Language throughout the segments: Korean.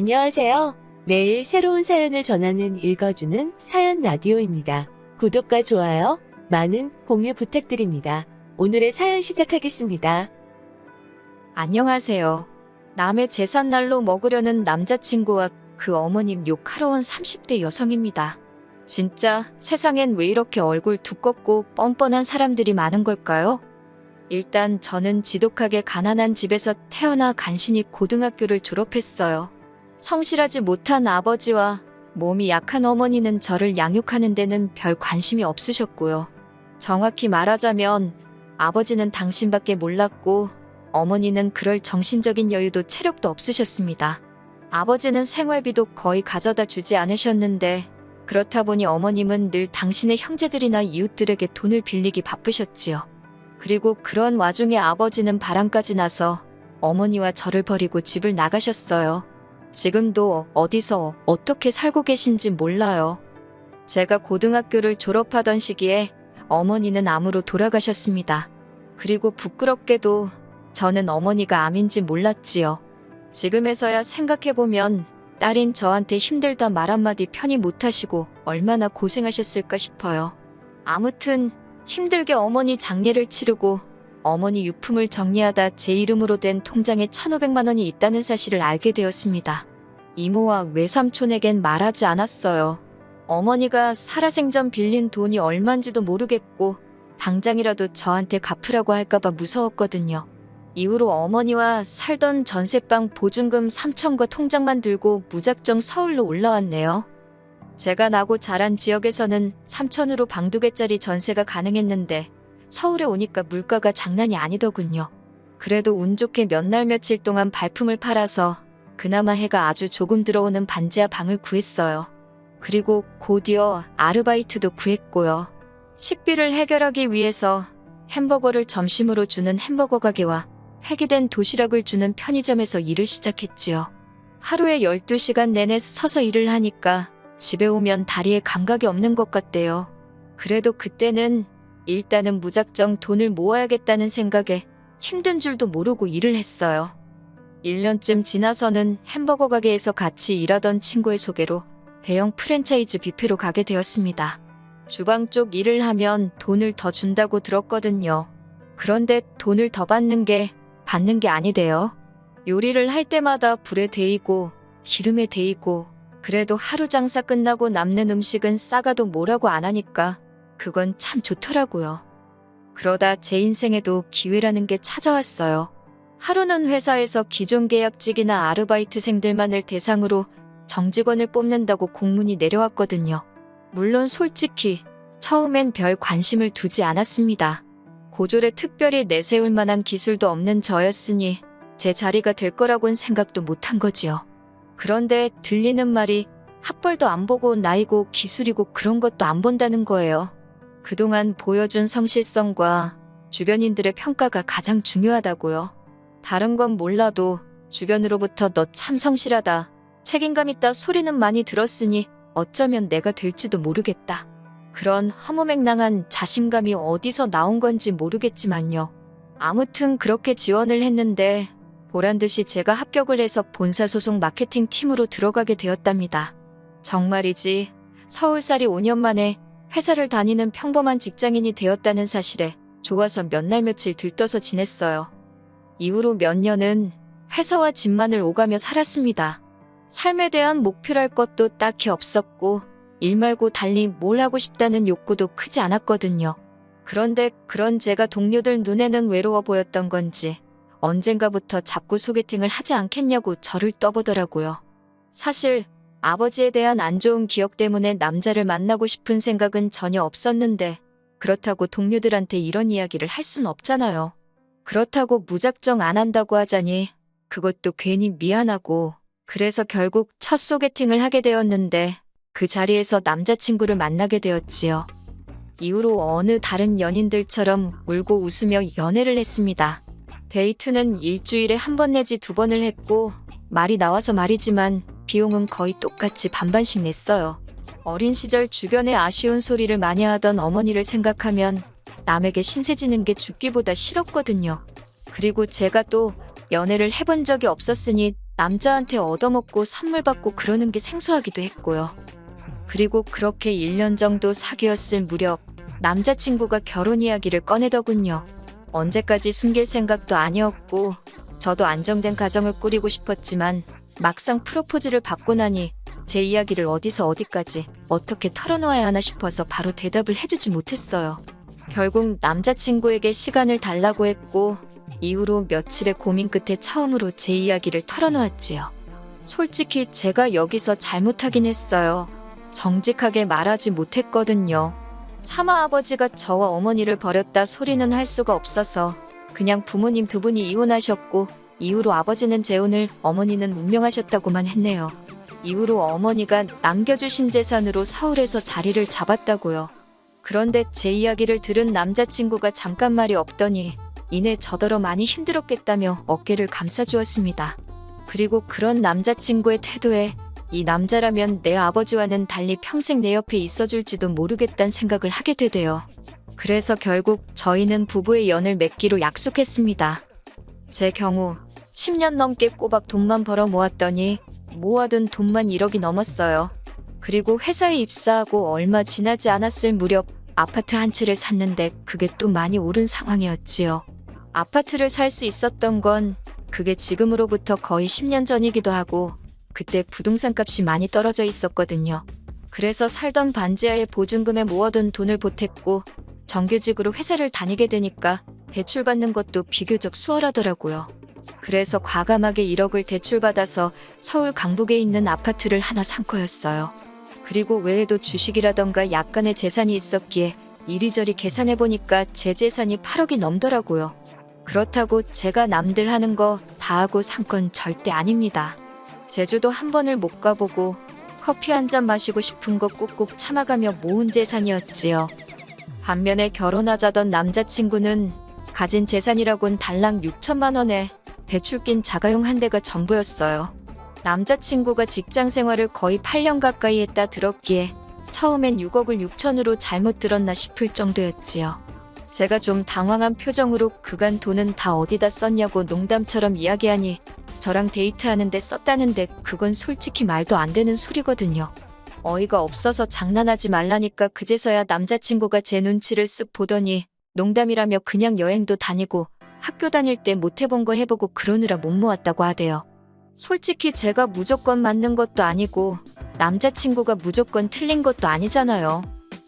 안녕하세요. 매일 새로운 사연을 전하는 읽어주는 사연 라디오입니다. 구독과 좋아요, 많은 공유 부탁드립니다. 오늘의 사연 시작하겠습니다. 안녕하세요. 남의 제삿날로 먹으려는 남자친구와 그 어머님 욕하러 온 30대 여성입니다. 진짜 세상엔 왜 이렇게 얼굴 두껍고 뻔뻔한 사람들이 많은 걸까요? 일단 저는 지독하게 가난한 집에서 태어나 간신히 고등학교를 졸업했어요. 성실하지 못한 아버지와 몸이 약한 어머니는 저를 양육하는 데는 별 관심이 없으셨고요. 정확히 말하자면 아버지는 당신밖에 몰랐고 어머니는 그럴 정신적인 여유도 체력도 없으셨습니다. 아버지는 생활비도 거의 가져다 주지 않으셨는데 그렇다 보니 어머님은 늘 당신의 형제들이나 이웃들에게 돈을 빌리기 바쁘셨지요. 그리고 그런 와중에 아버지는 바람까지 나서 어머니와 저를 버리고 집을 나가셨어요. 지금도 어디서 어떻게 살고 계신지 몰라요. 제가 고등학교를 졸업하던 시기에 어머니는 암으로 돌아가셨습니다. 그리고 부끄럽게도 저는 어머니가 암인지 몰랐지요. 지금에서야 생각해보면 딸인 저한테 힘들다 말 한마디 편히 못하시고 얼마나 고생하셨을까 싶어요. 아무튼 힘들게 어머니 장례를 치르고 어머니 유품을 정리하다 제 이름으로 된 통장에 1,500만 원이 있다는 사실을 알게 되었습니다. 이모와 외삼촌에겐 말하지 않았어요. 어머니가 살아생전 빌린 돈이 얼만지도 모르겠고 당장이라도 저한테 갚으라고 할까봐 무서웠거든요. 이후로 어머니와 살던 전세방 보증금 3천과 통장만 들고 무작정 서울로 올라왔네요. 제가 나고 자란 지역에서는 3천으로 방 2개짜리 전세가 가능했는데 서울에 오니까 물가가 장난이 아니더군요. 그래도 운 좋게 몇 날 며칠 동안 발품을 팔아서 그나마 해가 아주 조금 들어오는 반지하 방을 구했어요. 그리고 곧이어 아르바이트도 구했고요. 식비를 해결하기 위해서 햄버거를 점심으로 주는 햄버거 가게와 획이 된 도시락을 주는 편의점에서 일을 시작했지요. 하루에 12시간 내내 서서 일을 하니까 집에 오면 다리에 감각이 없는 것 같대요. 그래도 그때는 일단은 무작정 돈을 모아야겠다는 생각에 힘든 줄도 모르고 일을 했어요. 1년쯤 지나서는 햄버거 가게에서 같이 일하던 친구의 소개로 대형 프랜차이즈 뷔페로 가게 되었습니다. 주방 쪽 일을 하면 돈을 더 준다고 들었거든요. 그런데 돈을 더 받는 게 아니대요. 요리를 할 때마다 불에 데이고 기름에 데이고 그래도 하루 장사 끝나고 남는 음식은 싸가도 뭐라고 안 하니까 그건 참 좋더라고요. 그러다 제 인생에도 기회라는 게 찾아왔어요. 하루는 회사에서 기존 계약직이나 아르바이트생들만을 대상으로 정직원을 뽑는다고 공문이 내려왔거든요. 물론 솔직히 처음엔 별 관심을 두지 않았습니다. 고졸에 특별히 내세울 만한 기술도 없는 저였으니 제 자리가 될 거라고는 생각도 못한 거지요. 그런데 들리는 말이 학벌도 안 보고 나이고 기술이고 그런 것도 안 본다는 거예요. 그동안 보여준 성실성과 주변인들의 평가가 가장 중요하다고요. 다른 건 몰라도 주변으로부터 너 참 성실하다, 책임감 있다 소리는 많이 들었으니 어쩌면 내가 될지도 모르겠다. 그런 허무맹랑한 자신감이 어디서 나온 건지 모르겠지만요. 아무튼 그렇게 지원을 했는데 보란듯이 제가 합격을 해서 본사 소속 마케팅 팀으로 들어가게 되었답니다. 정말이지 서울살이 5년 만에 회사를 다니는 평범한 직장인이 되었다는 사실에 좋아서 몇 날 며칠 들떠서 지냈어요. 이후로 몇 년은 회사와 집만을 오가며 살았습니다. 삶에 대한 목표랄 것도 딱히 없었고 일 말고 달리 뭘 하고 싶다는 욕구도 크지 않았거든요. 그런데 그런 제가 동료들 눈에는 외로워 보였던 건지 언젠가부터 자꾸 소개팅을 하지 않겠냐고 저를 떠보더라고요. 사실 아버지에 대한 안 좋은 기억 때문에 남자를 만나고 싶은 생각은 전혀 없었는데 그렇다고 동료들한테 이런 이야기를 할 순 없잖아요. 그렇다고 무작정 안 한다고 하자니 그것도 괜히 미안하고 그래서 결국 첫 소개팅을 하게 되었는데 그 자리에서 남자친구를 만나게 되었지요. 이후로 어느 다른 연인들처럼 울고 웃으며 연애를 했습니다. 데이트는 일주일에 한 번 내지 2번을 했고 말이 나와서 말이지만 비용은 거의 똑같이 반반씩 냈어요. 어린 시절 주변에 아쉬운 소리를 많이 하던 어머니를 생각하면 남에게 신세지는 게 죽기보다 싫었거든요. 그리고 제가 또 연애를 해본 적이 없었으니 남자한테 얻어먹고 선물 받고 그러는 게 생소하기도 했고요. 그리고 그렇게 1년 정도 사귀었을 무렵 남자친구가 결혼 이야기를 꺼내더군요. 언제까지 숨길 생각도 아니었고 저도 안정된 가정을 꾸리고 싶었지만 막상 프로포즈를 받고 나니 제 이야기를 어디서 어디까지 어떻게 털어놓아야 하나 싶어서 바로 대답을 해주지 못했어요. 결국 남자친구에게 시간을 달라고 했고 이후로 며칠의 고민 끝에 처음으로 제 이야기를 털어놓았지요. 솔직히 제가 여기서 잘못하긴 했어요. 정직하게 말하지 못했거든요. 차마 아버지가 저와 어머니를 버렸다 소리는 할 수가 없어서 그냥 부모님 두 분이 이혼하셨고 이후로 아버지는 재혼을, 어머니는 운명하셨다고만 했네요. 이후로 어머니가 남겨주신 재산으로 서울에서 자리를 잡았다고요. 그런데 제 이야기를 들은 남자친구가 잠깐 말이 없더니 이내 저더러 많이 힘들었겠다며 어깨를 감싸주었습니다. 그리고 그런 남자친구의 태도에 이 남자라면 내 아버지와는 달리 평생 내 옆에 있어줄지도 모르겠다는 생각을 하게 되대요. 그래서 결국 저희는 부부의 연을 맺기로 약속했습니다. 제 경우 10년 넘게 꼬박 돈만 벌어 모았더니 모아둔 돈만 1억이 넘었어요. 그리고 회사에 입사하고 얼마 지나지 않았을 무렵 아파트 한 채를 샀는데 그게 또 많이 오른 상황이었지요. 아파트를 살 수 있었던 건 그게 지금으로부터 거의 10년 전이기도 하고 그때 부동산 값이 많이 떨어져 있었거든요. 그래서 살던 반지하에 보증금에 모아둔 돈을 보탰고 정규직으로 회사를 다니게 되니까 대출받는 것도 비교적 수월하더라고요. 그래서 과감하게 1억을 대출받아서 서울 강북에 있는 아파트를 하나 산 거였어요. 그리고 외에도 주식이라던가 약간의 재산이 있었기에 이리저리 계산해보니까 제 재산이 8억이 넘더라고요. 그렇다고 제가 남들 하는 거 다 하고 산 건 절대 아닙니다. 제주도 한 번을 못 가보고 커피 한 잔 마시고 싶은 거 꾹꾹 참아가며 모은 재산이었지요. 반면에 결혼하자던 남자친구는 가진 재산이라곤 달랑 6천만 원에 대출 낀 자가용 한 대가 전부였어요. 남자친구가 직장 생활을 거의 8년 가까이 했다 들었기에 처음엔 6억을 6천으로 잘못 들었나 싶을 정도였지요. 제가 좀 당황한 표정으로 그간 돈은 다 어디다 썼냐고 농담처럼 이야기하니 저랑 데이트하는데 썼다는데 그건 솔직히 말도 안 되는 소리거든요. 어이가 없어서 장난하지 말라니까 그제서야 남자친구가 제 눈치를 쓱 보더니 농담이라며 그냥 여행도 다니고 학교 다닐 때 못 해본 거 해보고 그러느라 못 모았다고 하대요. 솔직히 제가 무조건 맞는 것도 아니고 남자친구가 무조건 틀린 것도 아니잖아요.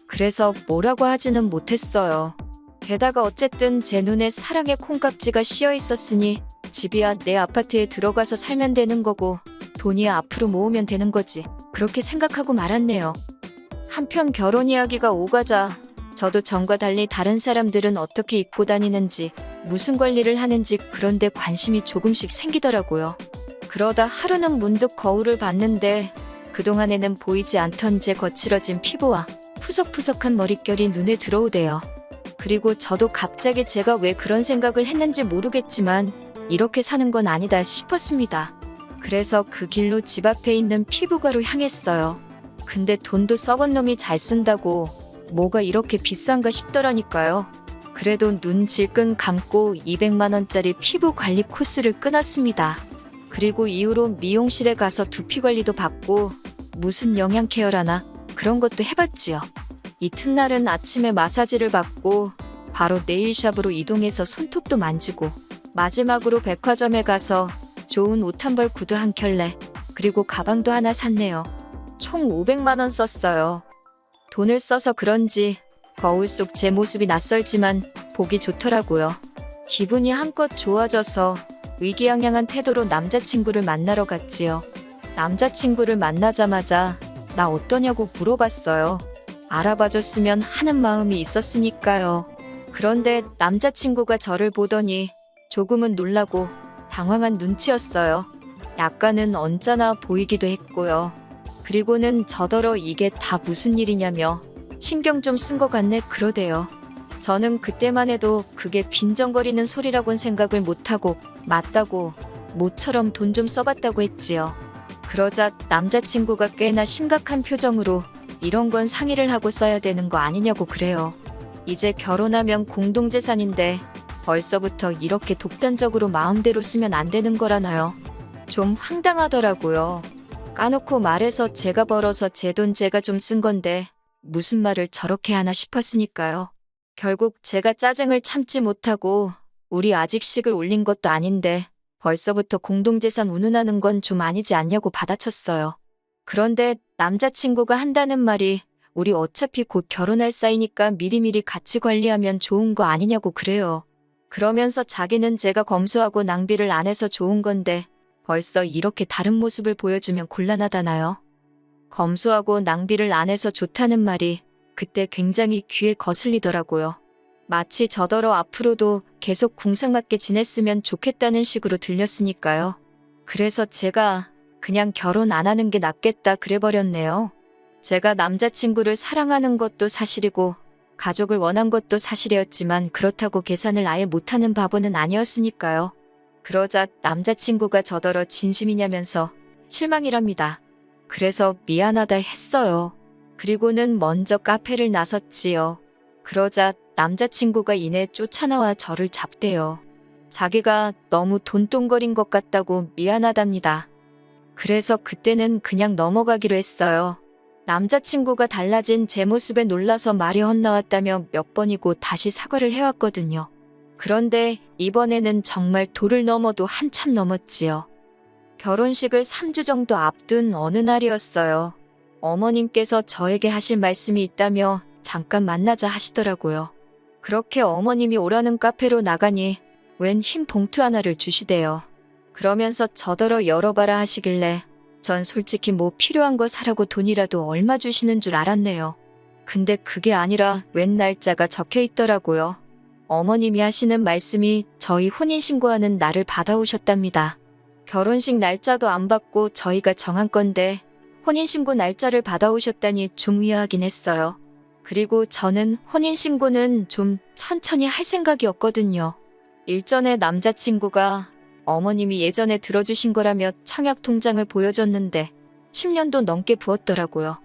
그래서 뭐라고 하지는 못했어요. 게다가 어쨌든 제 눈에 사랑의 콩깍지가 씌어 있었으니 집이야 내 아파트에 들어가서 살면 되는 거고 돈이야 앞으로 모으면 되는 거지. 그렇게 생각하고 말았네요. 한편 결혼 이야기가 오가자 저도 전과 달리 다른 사람들은 어떻게 입고 다니는지 무슨 관리를 하는지 그런 데 관심이 조금씩 생기더라고요. 그러다 하루는 문득 거울을 봤는데 그동안에는 보이지 않던 제 거칠어진 피부와 푸석푸석한 머릿결이 눈에 들어오대요. 그리고 저도 갑자기 제가 왜 그런 생각을 했는지 모르겠지만 이렇게 사는 건 아니다 싶었습니다. 그래서 그 길로 집 앞에 있는 피부과로 향했어요. 근데 돈도 썩은 놈이 잘 쓴다고 뭐가 이렇게 비싼가 싶더라니까요. 그래도 눈 질끈 감고 200만 원짜리 피부 관리 코스를 끊었습니다. 그리고 이후로 미용실에 가서 두피 관리도 받고 무슨 영양 케어라나 그런 것도 해봤지요. 이튿날은 아침에 마사지를 받고 바로 네일샵으로 이동해서 손톱도 만지고 마지막으로 백화점에 가서 좋은 옷 한 벌 구두 한 켤레 그리고 가방도 하나 샀네요. 총 500만 원 썼어요. 돈을 써서 그런지 거울 속 제 모습이 낯설지만 보기 좋더라고요. 기분이 한껏 좋아져서 의기양양한 태도로 남자친구를 만나러 갔지요. 남자친구를 만나자마자 나 어떠냐고 물어봤어요. 알아봐줬으면 하는 마음이 있었으니까요. 그런데 남자친구가 저를 보더니 조금은 놀라고 당황한 눈치였어요. 약간은 언짢아 보이기도 했고요. 그리고는 저더러 이게 다 무슨 일이냐며 신경 좀 쓴 것 같네 그러대요. 저는 그때만 해도 그게 빈정거리는 소리라곤 생각을 못하고 맞다고 모처럼 돈 좀 써봤다고 했지요. 그러자 남자친구가 꽤나 심각한 표정으로 이런 건 상의를 하고 써야 되는 거 아니냐고 그래요. 이제 결혼하면 공동재산인데 벌써부터 이렇게 독단적으로 마음대로 쓰면 안 되는 거라나요. 좀 황당하더라고요. 까놓고 말해서 제가 벌어서 제 돈 제가 좀 쓴 건데 무슨 말을 저렇게 하나 싶었으니까요. 결국 제가 짜증을 참지 못하고 우리 아직식을 올린 것도 아닌데 벌써부터 공동재산 운운하는 건 좀 아니지 않냐고 받아쳤어요. 그런데 남자친구가 한다는 말이 우리 어차피 곧 결혼할 사이니까 미리미리 같이 관리하면 좋은 거 아니냐고 그래요. 그러면서 자기는 제가 검소하고 낭비를 안 해서 좋은 건데 벌써 이렇게 다른 모습을 보여주면 곤란하다나요? 검소하고 낭비를 안 해서 좋다는 말이 그때 굉장히 귀에 거슬리더라고요. 마치 저더러 앞으로도 계속 궁상맞게 지냈으면 좋겠다는 식으로 들렸으니까요. 그래서 제가 그냥 결혼 안 하는 게 낫겠다 그래버렸네요. 제가 남자친구를 사랑하는 것도 사실이고 가족을 원한 것도 사실이었지만 그렇다고 계산을 아예 못하는 바보는 아니었으니까요. 그러자 남자친구가 저더러 진심이냐면서 실망이랍니다. 그래서 미안하다 했어요. 그리고는 먼저 카페를 나섰지요. 그러자 남자친구가 이내 쫓아나와 저를 잡대요. 자기가 너무 돈똥거린 것 같다고 미안하답니다. 그래서 그때는 그냥 넘어가기로 했어요. 남자친구가 달라진 제 모습에 놀라서 말이 헛나왔다며 몇 번이고 다시 사과를 해왔거든요. 그런데 이번에는 정말 도를 넘어도 한참 넘었지요. 결혼식을 3주 정도 앞둔 어느 날이었어요. 어머님께서 저에게 하실 말씀이 있다며 잠깐 만나자 하시더라고요. 그렇게 어머님이 오라는 카페로 나가니 웬 흰 봉투 하나를 주시대요. 그러면서 저더러 열어봐라 하시길래 전 솔직히 뭐 필요한 거 사라고 돈이라도 얼마 주시는 줄 알았네요. 근데 그게 아니라 웬 날짜가 적혀 있더라고요. 어머님이 하시는 말씀이 저희 혼인신고하는 날을 받아오셨답니다. 결혼식 날짜도 안 받고 저희가 정한 건데 혼인신고 날짜를 받아오셨다니 좀 의아하긴 했어요. 그리고 저는 혼인신고는 좀 천천히 할 생각이었거든요. 일전에 남자친구가 어머님이 예전에 들어주신 거라며 청약통장을 보여줬는데 10년도 넘게 부었더라고요.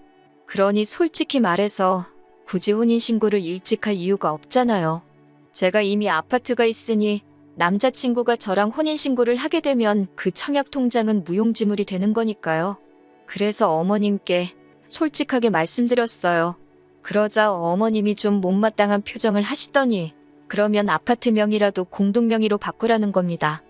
그러니 솔직히 말해서 굳이 혼인신고를 일찍 할 이유가 없잖아요. 제가 이미 아파트가 있으니 남자친구가 저랑 혼인신고를 하게 되면 그 청약통장은 무용지물이 되는 거니까요. 그래서 어머님께 솔직하게 말씀드렸어요. 그러자 어머님이 좀 못마땅한 표정을 하시더니 그러면 아파트 명의라도 공동명의로 바꾸라는 겁니다.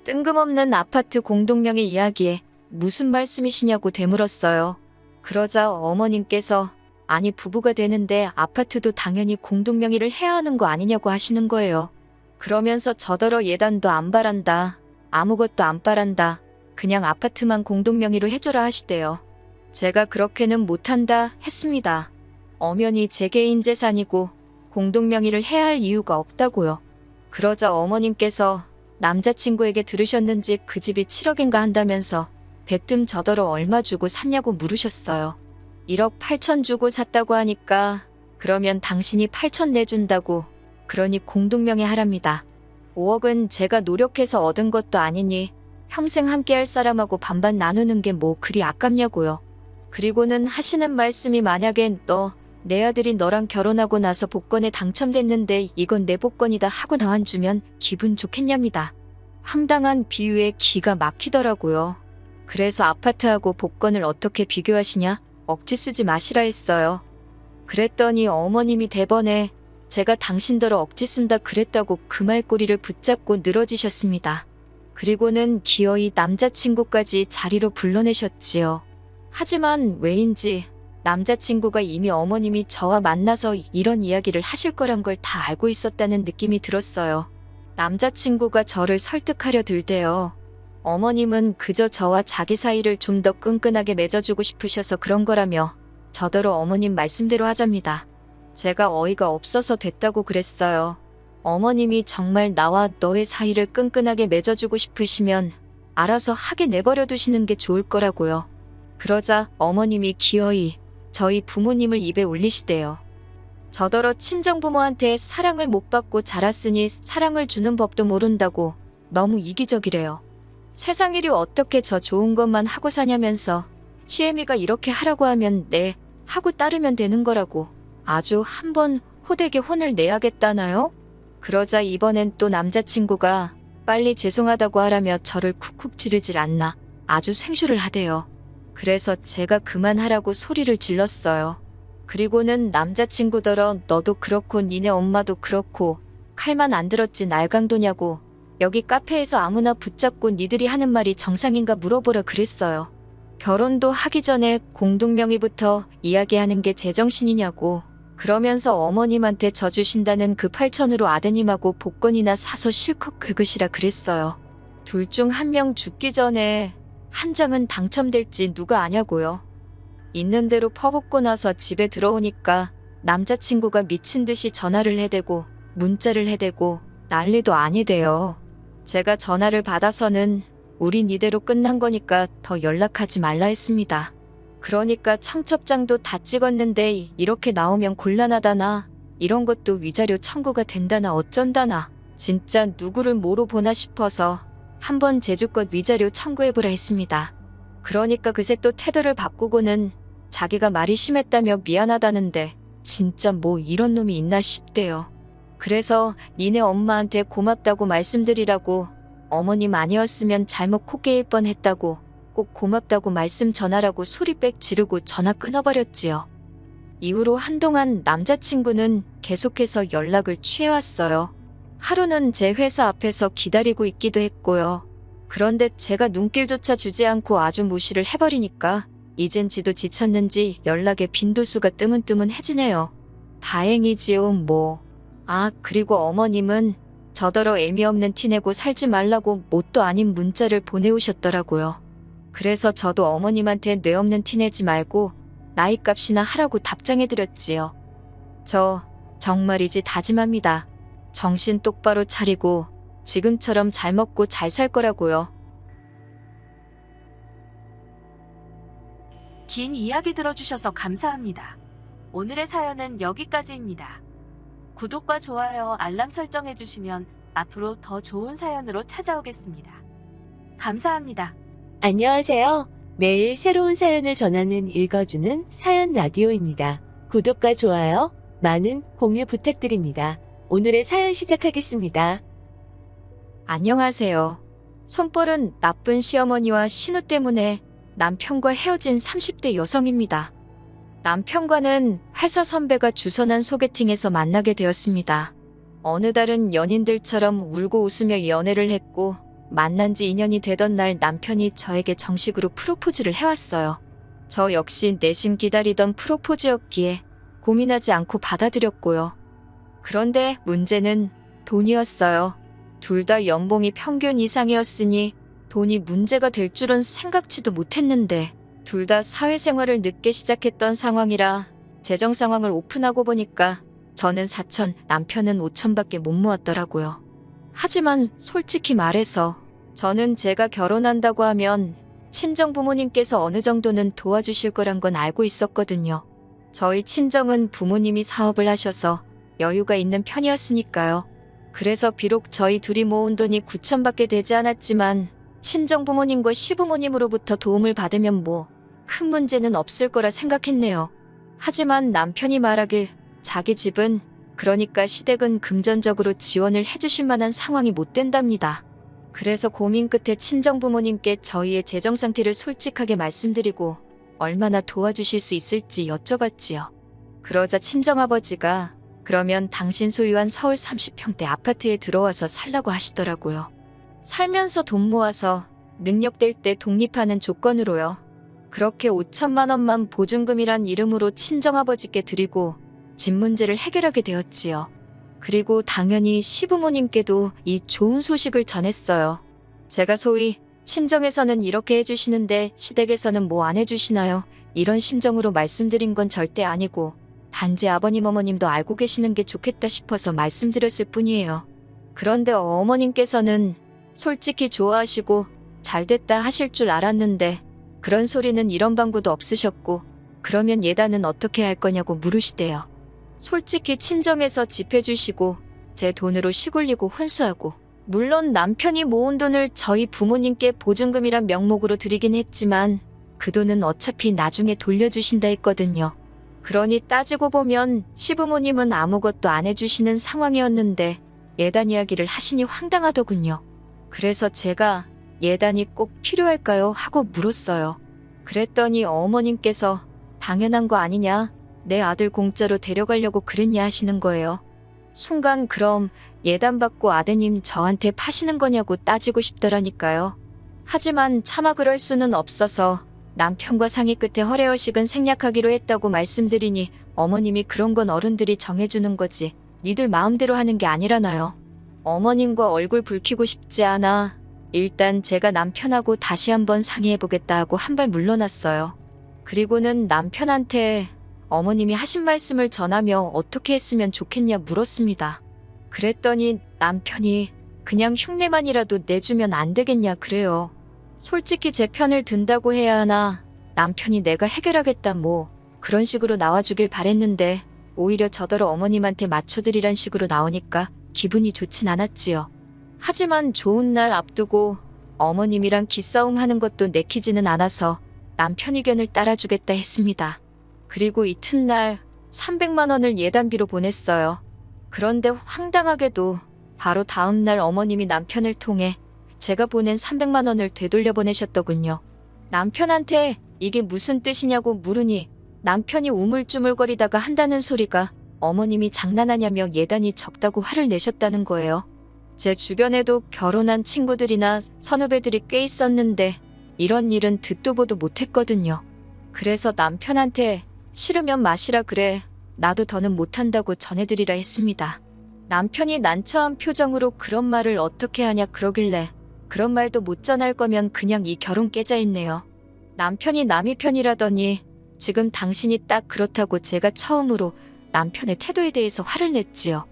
뜬금없는 아파트 공동명의 이야기에 무슨 말씀이시냐고 되물었어요. 그러자 어머님께서 아니 부부가 되는데 아파트도 당연히 공동명의를 해야 하는 거 아니냐고 하시는 거예요. 그러면서 저더러 예단도 안 바란다. 아무것도 안 바란다. 그냥 아파트만 공동명의로 해줘라 하시대요. 제가 그렇게는 못한다 했습니다. 엄연히 제 개인 재산이고 공동명의를 해야 할 이유가 없다고요. 그러자 어머님께서 남자친구에게 들으셨는지 그 집이 7억인가 한다면서 대뜸 저더러 얼마 주고 샀냐고 물으셨어요. 1억 8천 주고 샀다고 하니까 그러면 당신이 8천 내준다고 그러니 공동명의 하랍니다. 5억은 제가 노력해서 얻은 것도 아니니 평생 함께할 사람하고 반반 나누는 게 뭐 그리 아깝냐고요. 그리고는 하시는 말씀이 만약에 내 아들이 너랑 결혼하고 나서 복권에 당첨됐는데 이건 내 복권이다 하고 나와주면 기분 좋겠냐입니다. 황당한 비유에 기가 막히더라고요. 그래서 아파트하고 복권을 어떻게 비교하시냐? 억지 쓰지 마시라 했어요. 그랬더니 어머님이 대번에 제가 당신더러 억지 쓴다 그랬다고 그 말꼬리를 붙잡고 늘어지셨습니다. 그리고는 기어이 남자친구까지 자리로 불러내셨지요. 하지만 왜인지 남자친구가 이미 어머님이 저와 만나서 이런 이야기를 하실 거란 걸 다 알고 있었다는 느낌이 들었어요. 남자친구가 저를 설득하려 들대요. 어머님은 그저 저와 자기 사이를 좀 더 끈끈하게 맺어주고 싶으셔서 그런 거라며 저더러 어머님 말씀대로 하잡니다. 제가 어이가 없어서 됐다고 그랬어요. 어머님이 정말 나와 너의 사이를 끈끈하게 맺어주고 싶으시면 알아서 하게 내버려 두시는 게 좋을 거라고요. 그러자 어머님이 기어이 저희 부모님을 입에 올리시대요. 저더러 친정부모한테 사랑을 못 받고 자랐으니 사랑을 주는 법도 모른다고 너무 이기적이래요. 세상 일이 어떻게 저 좋은 것만 하고 사냐면서 시애미가 이렇게 하라고 하면 네 하고 따르면 되는 거라고 아주 한번 호되게 혼을 내야겠다나요? 그러자 이번엔 또 남자친구가 빨리 죄송하다고 하라며 저를 쿡쿡 찌르질 않나 아주 생쇼를 하대요. 그래서 제가 그만하라고 소리를 질렀어요. 그리고는 남자친구더러 너도 그렇고 니네 엄마도 그렇고 칼만 안 들었지 날강도냐고 여기 카페에서 아무나 붙잡고 니들이 하는 말이 정상인가 물어보라 그랬어요. 결혼도 하기 전에 공동명의부터 이야기하는 게 제정신이냐고 그러면서 어머님한테 져주신다는 그 8천으로 아드님하고 복권이나 사서 실컷 긁으시라 그랬어요. 둘 중 한 명 죽기 전에 한 장은 당첨될지 누가 아냐고요. 있는 대로 퍼붓고 나서 집에 들어오니까 남자친구가 미친 듯이 전화를 해대고 문자를 해대고 난리도 아니대요. 제가 전화를 받아서는 우린 이대로 끝난 거니까 더 연락하지 말라 했습니다. 그러니까 청첩장도 다 찍었는데 이렇게 나오면 곤란하다나 이런 것도 위자료 청구가 된다나 어쩐다나 진짜 누구를 뭐로 보나 싶어서 한번 제주껏 위자료 청구해보라 했습니다. 그러니까 그새 또 태도를 바꾸고는 자기가 말이 심했다며 미안하다는데 진짜 뭐 이런 놈이 있나 싶대요. 그래서 니네 엄마한테 고맙다고 말씀드리라고 어머님 아니었으면 잘못 코 깨일 뻔했다고 꼭 고맙다고 말씀 전하라고 소리빽 지르고 전화 끊어버렸지요. 이후로 한동안 남자친구는 계속해서 연락을 취해왔어요. 하루는 제 회사 앞에서 기다리고 있기도 했고요. 그런데 제가 눈길조차 주지 않고 아주 무시를 해버리니까 이젠 지도 지쳤는지 연락에 빈도수가 뜨문뜨문해지네요. 다행이지요 뭐. 아 그리고 어머님은 저더러 애미 없는 티내고 살지 말라고 뭣도 아닌 문자를 보내오셨더라고요. 그래서 저도 어머님한테 뇌 없는 티내지 말고 나이값이나 하라고 답장해드렸지요. 저 정말이지 다짐합니다. 정신 똑바로 차리고 지금처럼 잘 먹고 잘 살 거라고요. 긴 이야기 들어주셔서 감사합니다. 오늘의 사연은 여기까지입니다. 구독과 좋아요, 알람 설정해주시면 앞으로 더 좋은 사연으로 찾아오겠습니다. 감사합니다. 안녕하세요. 매일 새로운 사연을 전하는 읽어주는 사연 라디오입니다. 구독과 좋아요, 많은 공유 부탁드립니다. 오늘의 사연 시작하겠습니다. 안녕하세요. 손벌은 나쁜 시어머니와 신우 때문에 남편과 헤어진 30대 여성입니다. 남편과는 회사 선배가 주선한 소개팅에서 만나게 되었습니다. 어느 다른 연인들처럼 울고 웃으며 연애를 했고 만난 지 2년이 되던 날 남편이 저에게 정식으로 프로포즈를 해왔어요. 저 역시 내심 기다리던 프로포즈였기에 고민하지 않고 받아들였고요. 그런데 문제는 돈이었어요. 둘 다 연봉이 평균 이상이었으니 돈이 문제가 될 줄은 생각지도 못했는데 둘 다 사회생활을 늦게 시작했던 상황이라 재정 상황을 오픈하고 보니까 저는 4천, 남편은 5천밖에 못 모았더라고요. 하지만 솔직히 말해서 저는 제가 결혼한다고 하면 친정 부모님께서 어느 정도는 도와주실 거란 건 알고 있었거든요. 저희 친정은 부모님이 사업을 하셔서 여유가 있는 편이었으니까요. 그래서 비록 저희 둘이 모은 돈이 9천밖에 되지 않았지만 친정 부모님과 시부모님으로부터 도움을 받으면 뭐 큰 문제는 없을 거라 생각했네요. 하지만 남편이 말하길 자기 집은 그러니까 시댁은 금전적으로 지원을 해주실 만한 상황이 못 된답니다. 그래서 고민 끝에 친정 부모님께 저희의 재정 상태를 솔직하게 말씀드리고 얼마나 도와주실 수 있을지 여쭤봤지요. 그러자 친정아버지가 그러면 당신 소유한 서울 30평대 아파트에 들어와서 살라고 하시더라고요. 살면서 돈 모아서 능력될 때 독립하는 조건으로요. 그렇게 5천만 원만 보증금이란 이름으로 친정아버지께 드리고 집 문제를 해결하게 되었지요. 그리고 당연히 시부모님께도 이 좋은 소식을 전했어요. 제가 소위 친정에서는 이렇게 해주시는데 시댁에서는 뭐 안 해주시나요? 이런 심정으로 말씀드린 건 절대 아니고 단지 아버님 어머님도 알고 계시는 게 좋겠다 싶어서 말씀드렸을 뿐이에요. 그런데 어머님께서는 솔직히 좋아하시고 잘됐다 하실 줄 알았는데 그런 소리는 이런 방구도 없으셨고 그러면 예단은 어떻게 할 거냐고 물으시대요. 솔직히 친정에서 집 해주시고 제 돈으로 시골리고 혼수하고 물론 남편이 모은 돈을 저희 부모님께 보증금이란 명목으로 드리긴 했지만 그 돈은 어차피 나중에 돌려주신다 했거든요. 그러니 따지고 보면 시부모님은 아무것도 안 해주시는 상황이었는데 예단 이야기를 하시니 황당하더군요. 그래서 제가 예단이 꼭 필요할까요? 하고 물었어요. 그랬더니 어머님께서 당연한 거 아니냐? 내 아들 공짜로 데려가려고 그랬냐 하시는 거예요. 순간 그럼 예단 받고 아드님 저한테 파시는 거냐고 따지고 싶더라니까요. 하지만 차마 그럴 수는 없어서 남편과 상의 끝에 허례허식은 생략하기로 했다고 말씀드리니 어머님이 그런 건 어른들이 정해주는 거지 니들 마음대로 하는 게 아니라나요. 어머님과 얼굴 붉히고 싶지 않아 일단 제가 남편하고 다시 한번 상의해보겠다 하고 한 발 물러났어요. 그리고는 남편한테 어머님이 하신 말씀을 전하며 어떻게 했으면 좋겠냐 물었습니다. 그랬더니 남편이 그냥 흉내만이라도 내주면 안 되겠냐 그래요. 솔직히 제 편을 든다고 해야 하나 남편이 내가 해결하겠다 뭐 그런 식으로 나와주길 바랬는데 오히려 저더러 어머님한테 맞춰드리란 식으로 나오니까 기분이 좋진 않았지요. 하지만 좋은 날 앞두고 어머님이랑 기싸움 하는 것도 내키지는 않아서 남편 의견을 따라주겠다 했습니다. 그리고 이튿날 300만 원을 예단비로 보냈어요. 그런데 황당하게도 바로 다음 날 어머님이 남편을 통해 제가 보낸 300만 원을 되돌려 보내셨더군요. 남편한테 이게 무슨 뜻이냐고 물으니 남편이 우물쭈물거리다가 한다는 소리가 어머님이 장난하냐며 예단이 적다고 화를 내셨다는 거예요. 제 주변에도 결혼한 친구들이나 선후배들이 꽤 있었는데 이런 일은 듣도 보도 못했거든요. 그래서 남편한테 싫으면 마시라 그래 나도 더는 못한다고 전해드리라 했습니다. 남편이 난처한 표정으로 그런 말을 어떻게 하냐 그러길래 그런 말도 못 전할 거면 그냥 이 결혼 깨자 했네요. 남편이 남의 편이라더니 지금 당신이 딱 그렇다고 제가 처음으로 남편의 태도에 대해서 화를 냈지요.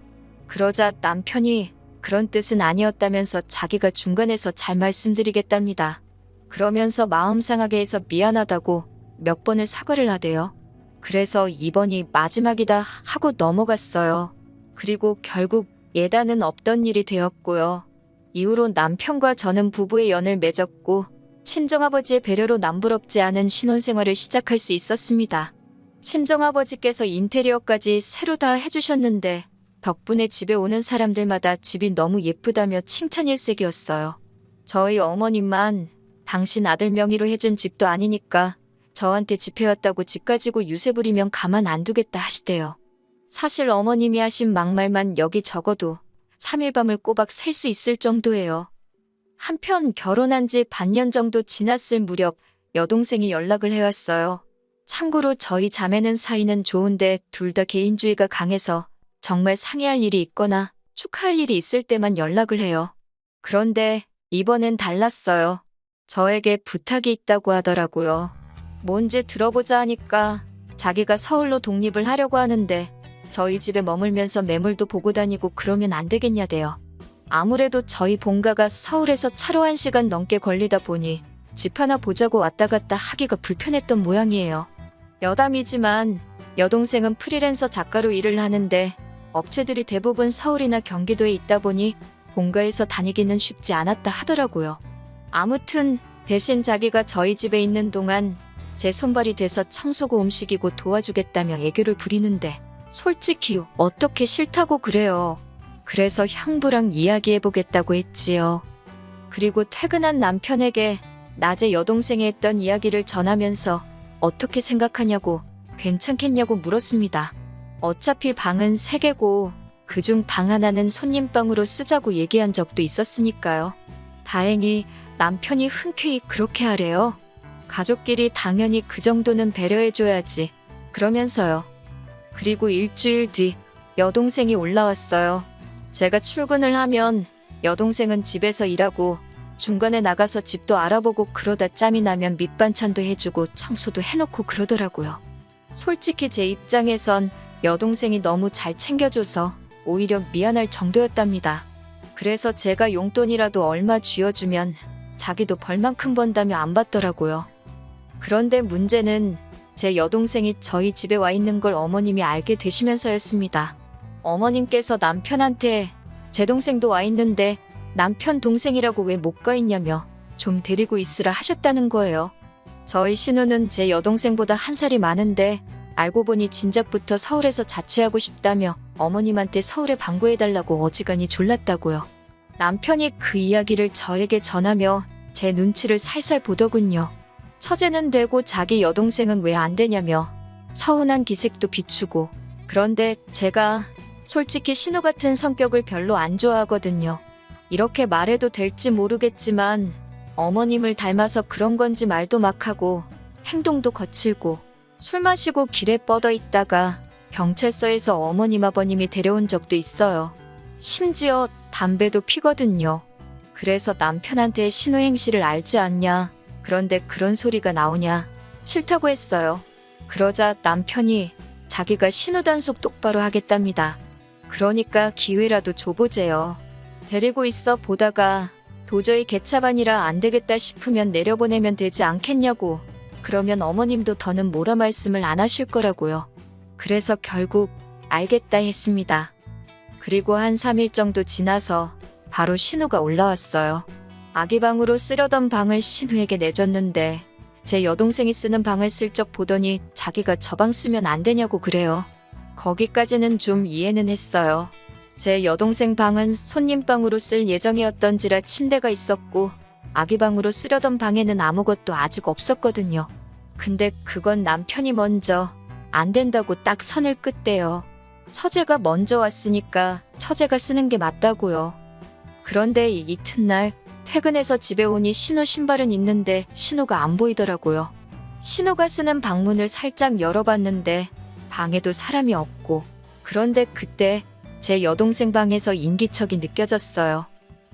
그러자 남편이 그런 뜻은 아니었다면서 자기가 중간에서 잘 말씀드리겠답니다. 그러면서 마음 상하게 해서 미안하다고 몇 번을 사과를 하대요. 그래서 이번이 마지막이다 하고 넘어갔어요. 그리고 결국 예단은 없던 일이 되었고요. 이후로 남편과 저는 부부의 연을 맺었고 친정아버지의 배려로 남부럽지 않은 신혼생활을 시작할 수 있었습니다. 친정아버지께서 인테리어까지 새로 다 해주셨는데 덕분에 집에 오는 사람들마다 집이 너무 예쁘다며 칭찬일색이었어요. 저희 어머님만 당신 아들 명의로 해준 집도 아니니까 저한테 집 해왔다고 집 가지고 유세 부리면 가만 안 두겠다 하시대요. 사실 어머님이 하신 막말만 여기 적어도 3일 밤을 꼬박 셀 수 있을 정도예요. 한편 결혼한 지 반년 정도 지났을 무렵 여동생이 연락을 해왔어요. 참고로 저희 자매는 사이는 좋은데 둘 다 개인주의가 강해서 정말 상의할 일이 있거나 축하할 일이 있을 때만 연락을 해요. 그런데 이번엔 달랐어요. 저에게 부탁이 있다고 하더라고요. 뭔지 들어보자 하니까 자기가 서울로 독립을 하려고 하는데 저희 집에 머물면서 매물도 보고 다니고 그러면 안 되겠냐대요. 아무래도 저희 본가가 서울에서 차로 1시간 넘게 걸리다 보니 집 하나 보자고 왔다 갔다 하기가 불편했던 모양이에요. 여담이지만 여동생은 프리랜서 작가로 일을 하는데 업체들이 대부분 서울이나 경기도에 있다 보니 본가에서 다니기는 쉽지 않았다 하더라고요. 아무튼 대신 자기가 저희 집에 있는 동안 제 손발이 돼서 청소고 음식이고 도와주겠다며 애교를 부리는데 솔직히 어떻게 싫다고 그래요. 그래서 형부랑 이야기해보겠다고 했지요. 그리고 퇴근한 남편에게 낮에 여동생이 했던 이야기를 전하면서 어떻게 생각하냐고 괜찮겠냐고 물었습니다. 어차피 방은 3개고 그중 방 하나는 손님 방으로 쓰자고 얘기한 적도 있었으니까요. 다행히 남편이 흔쾌히 그렇게 하래요. 가족끼리 당연히 그 정도는 배려해줘야지. 그러면서요. 그리고 일주일 뒤 여동생이 올라왔어요. 제가 출근을 하면 여동생은 집에서 일하고 중간에 나가서 집도 알아보고 그러다 짬이 나면 밑반찬도 해주고 청소도 해놓고 그러더라고요. 솔직히 제 입장에선 여동생이 너무 잘 챙겨줘서 오히려 미안할 정도였답니다. 그래서 제가 용돈이라도 얼마 쥐어주면 자기도 벌만큼 번다며 안 받더라고요. 그런데 문제는 제 여동생이 저희 집에 와 있는 걸 어머님이 알게 되시면서였습니다. 어머님께서 남편한테 제 동생도 와 있는데 남편 동생이라고 왜 못 가 있냐며 좀 데리고 있으라 하셨다는 거예요. 저희 신우는 제 여동생보다 1살이 많은데 알고 보니 진작부터 서울에서 자취하고 싶다며 어머님한테 서울에 방구해달라고 어지간히 졸랐다고요. 남편이 그 이야기를 저에게 전하며 제 눈치를 살살 보더군요. 처제는 되고 자기 여동생은 왜 안 되냐며 서운한 기색도 비추고. 그런데 제가 솔직히 신우 같은 성격을 별로 안 좋아하거든요. 이렇게 말해도 될지 모르겠지만 어머님을 닮아서 그런 건지 말도 막 하고 행동도 거칠고 술 마시고 길에 뻗어 있다가 경찰서에서 어머님 아버님이 데려온 적도 있어요. 심지어 담배도 피거든요. 그래서 남편한테 신우 행실을 알지 않냐, 그런데 그런 소리가 나오냐, 싫다고 했어요. 그러자 남편이 자기가 신우 단속 똑바로 하겠답니다. 그러니까 기회라도 줘보재요. 데리고 있어 보다가 도저히 개차반이라 안 되겠다 싶으면 내려보내면 되지 않겠냐고. 그러면 어머님도 더는 뭐라 말씀을 안 하실 거라고요. 그래서 결국 알겠다 했습니다. 그리고 한 3일 정도 지나서 바로 신우가 올라왔어요. 아기 방으로 쓰려던 방을 신우에게 내줬는데 제 여동생이 쓰는 방을 슬쩍 보더니 자기가 저 방 쓰면 안 되냐고 그래요. 거기까지는 좀 이해는 했어요. 제 여동생 방은 손님방으로 쓸 예정이었던지라 침대가 있었고 아기 방으로 쓰려던 방에는 아무것도 아직 없었거든요. 근데 그건 남편이 먼저 안 된다고 딱 선을 긋대요. 처제가 먼저 왔으니까 처제가 쓰는 게 맞다고요. 그런데 이튿날 퇴근해서 집에 오니 신우 신발은 있는데 신우가 안 보이더라고요. 신우가 쓰는 방문을 살짝 열어봤는데 방에도 사람이 없고. 그런데 그때 제 여동생 방에서 인기척이 느껴졌어요.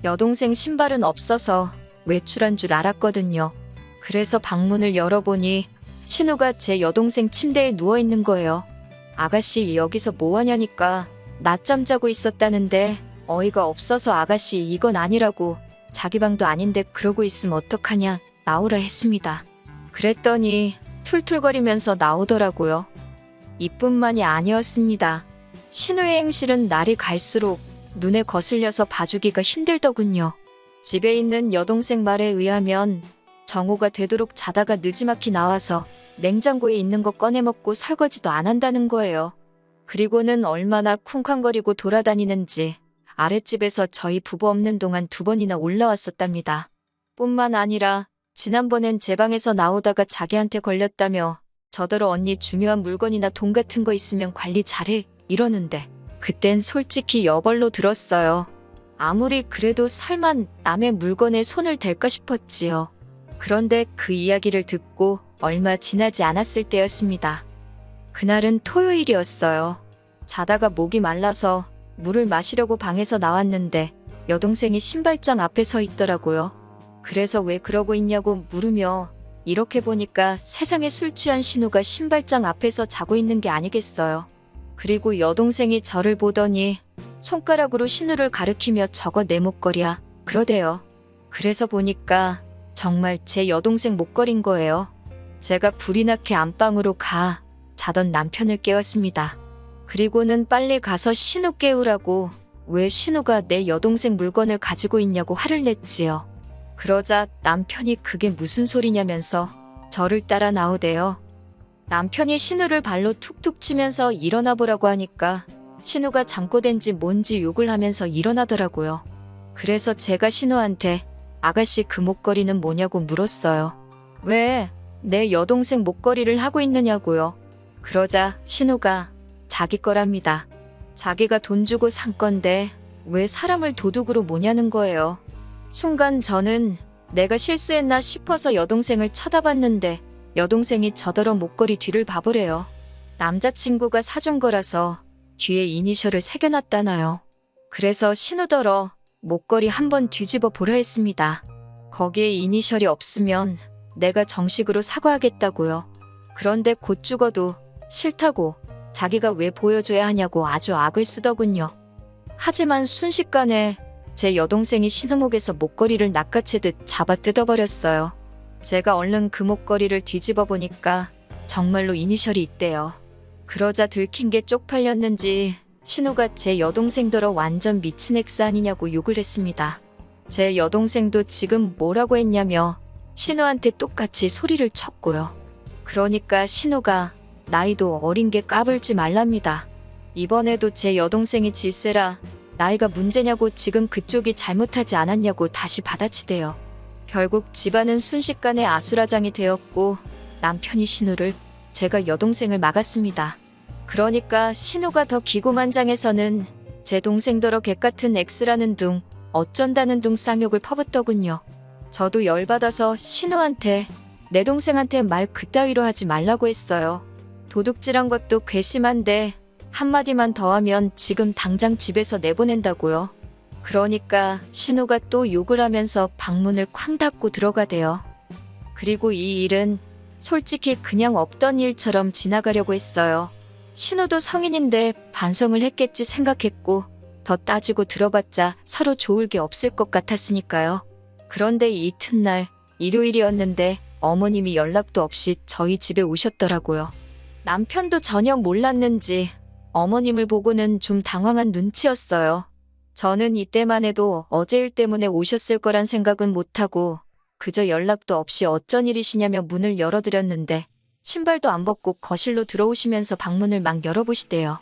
여동생 신발은 없어서 외출한 줄 알았거든요. 그래서 방문을 열어보니 신우가 제 여동생 침대에 누워있는 거예요. 아가씨 여기서 뭐하냐니까 낮잠 자고 있었다는데 어이가 없어서 아가씨 이건 아니라고, 자기 방도 아닌데 그러고 있으면 어떡하냐, 나오라 했습니다. 그랬더니 툴툴거리면서 나오더라고요. 이뿐만이 아니었습니다. 신우의 행실은 날이 갈수록 눈에 거슬려서 봐주기가 힘들더군요. 집에 있는 여동생 말에 의하면 정오가 되도록 자다가 느지막이 나와서 냉장고에 있는 거 꺼내 먹고 설거지도 안 한다는 거예요. 그리고는 얼마나 쿵쾅거리고 돌아다니는지 아랫집에서 저희 부부 없는 동안 2번이나 올라왔었답니다. 뿐만 아니라 지난번엔 제 방에서 나오다가 자기한테 걸렸다며 저더러 언니 중요한 물건이나 돈 같은 거 있으면 관리 잘해 이러는데 그땐 솔직히 여벌로 들었어요. 아무리 그래도 설마 남의 물건에 손을 댈까 싶었지요. 그런데 그 이야기를 듣고 얼마 지나지 않았을 때였습니다. 그날은 토요일이었어요. 자다가 목이 말라서 물을 마시려고 방에서 나왔는데 여동생이 신발장 앞에 서 있더라고요. 그래서 왜 그러고 있냐고 물으며 이렇게 보니까 세상에 술 취한 신우가 신발장 앞에서 자고 있는 게 아니겠어요. 그리고 여동생이 저를 보더니 손가락으로 신우를 가리키며 저거 내 목걸이야 그러대요. 그래서 보니까 정말 제 여동생 목걸이인 거예요. 제가 불이 나게 안방으로 가 자던 남편을 깨웠습니다. 그리고는 빨리 가서 신우 깨우라고, 왜 신우가 내 여동생 물건을 가지고 있냐고 화를 냈지요. 그러자 남편이 그게 무슨 소리냐면서 저를 따라 나오대요. 남편이 신우를 발로 툭툭 치면서 일어나 보라고 하니까 신우가 잠꼬댄지 뭔지 욕을 하면서 일어나더라고요. 그래서 제가 신우한테 아가씨 그 목걸이는 뭐냐고 물었어요. 왜 내 여동생 목걸이를 하고 있느냐고요. 그러자 신우가 자기 거랍니다. 자기가 돈 주고 산 건데 왜 사람을 도둑으로 모냐는 거예요. 순간 저는 내가 실수했나 싶어서 여동생을 쳐다봤는데 여동생이 저더러 목걸이 뒤를 봐보래요. 남자친구가 사준 거라서 뒤에 이니셜을 새겨놨다나요. 그래서 신우더러 목걸이 한번 뒤집어 보려 했습니다. 거기에 이니셜이 없으면 내가 정식으로 사과하겠다고요. 그런데 곧 죽어도 싫다고 자기가 왜 보여줘야 하냐고 아주 악을 쓰더군요. 하지만 순식간에 제 여동생이 신우 목에서 목걸이를 낚아채듯 잡아 뜯어버렸어요. 제가 얼른 그 목걸이를 뒤집어 보니까 정말로 이니셜이 있대요. 그러자 들킨 게 쪽팔렸는지 신우가 제 여동생더러 완전 미친 엑스 아니냐고 욕을 했습니다. 제 여동생도 지금 뭐라고 했냐며 신우한테 똑같이 소리를 쳤고요. 그러니까 신우가 나이도 어린 게 까불지 말랍니다. 이번에도 제 여동생이 질세라 나이가 문제냐고 지금 그쪽이 잘못하지 않았냐고 다시 받아치대요. 결국 집안은 순식간에 아수라장이 되었고 남편이 신우를, 제가 여동생을 막았습니다. 그러니까 신우가 더 기고만장해서는 제 동생더러 개같은 X라는 둥, 어쩐다는 둥 쌍욕을 퍼붓더군요. 저도 열받아서 신우한테 내 동생한테 말 그따위로 하지 말라고 했어요. 도둑질한 것도 괘씸한데 한마디만 더 하면 지금 당장 집에서 내보낸다고요. 그러니까 신우가 또 욕을 하면서 방문을 쾅 닫고 들어가대요. 그리고 이 일은 솔직히 그냥 없던 일처럼 지나가려고 했어요. 신우도 성인인데 반성을 했겠지 생각했고 더 따지고 들어봤자 서로 좋을 게 없을 것 같았으니까요. 그런데 이튿날 일요일이었는데 어머님이 연락도 없이 저희 집에 오셨더라고요. 남편도 전혀 몰랐는지 어머님을 보고는 좀 당황한 눈치였어요. 저는 이때만 해도 어제 일 때문에 오셨을 거란 생각은 못하고 그저 연락도 없이 어쩐 일이시냐며 문을 열어드렸는데 신발도 안 벗고 거실로 들어오시면서 방문을 막 열어보시대요.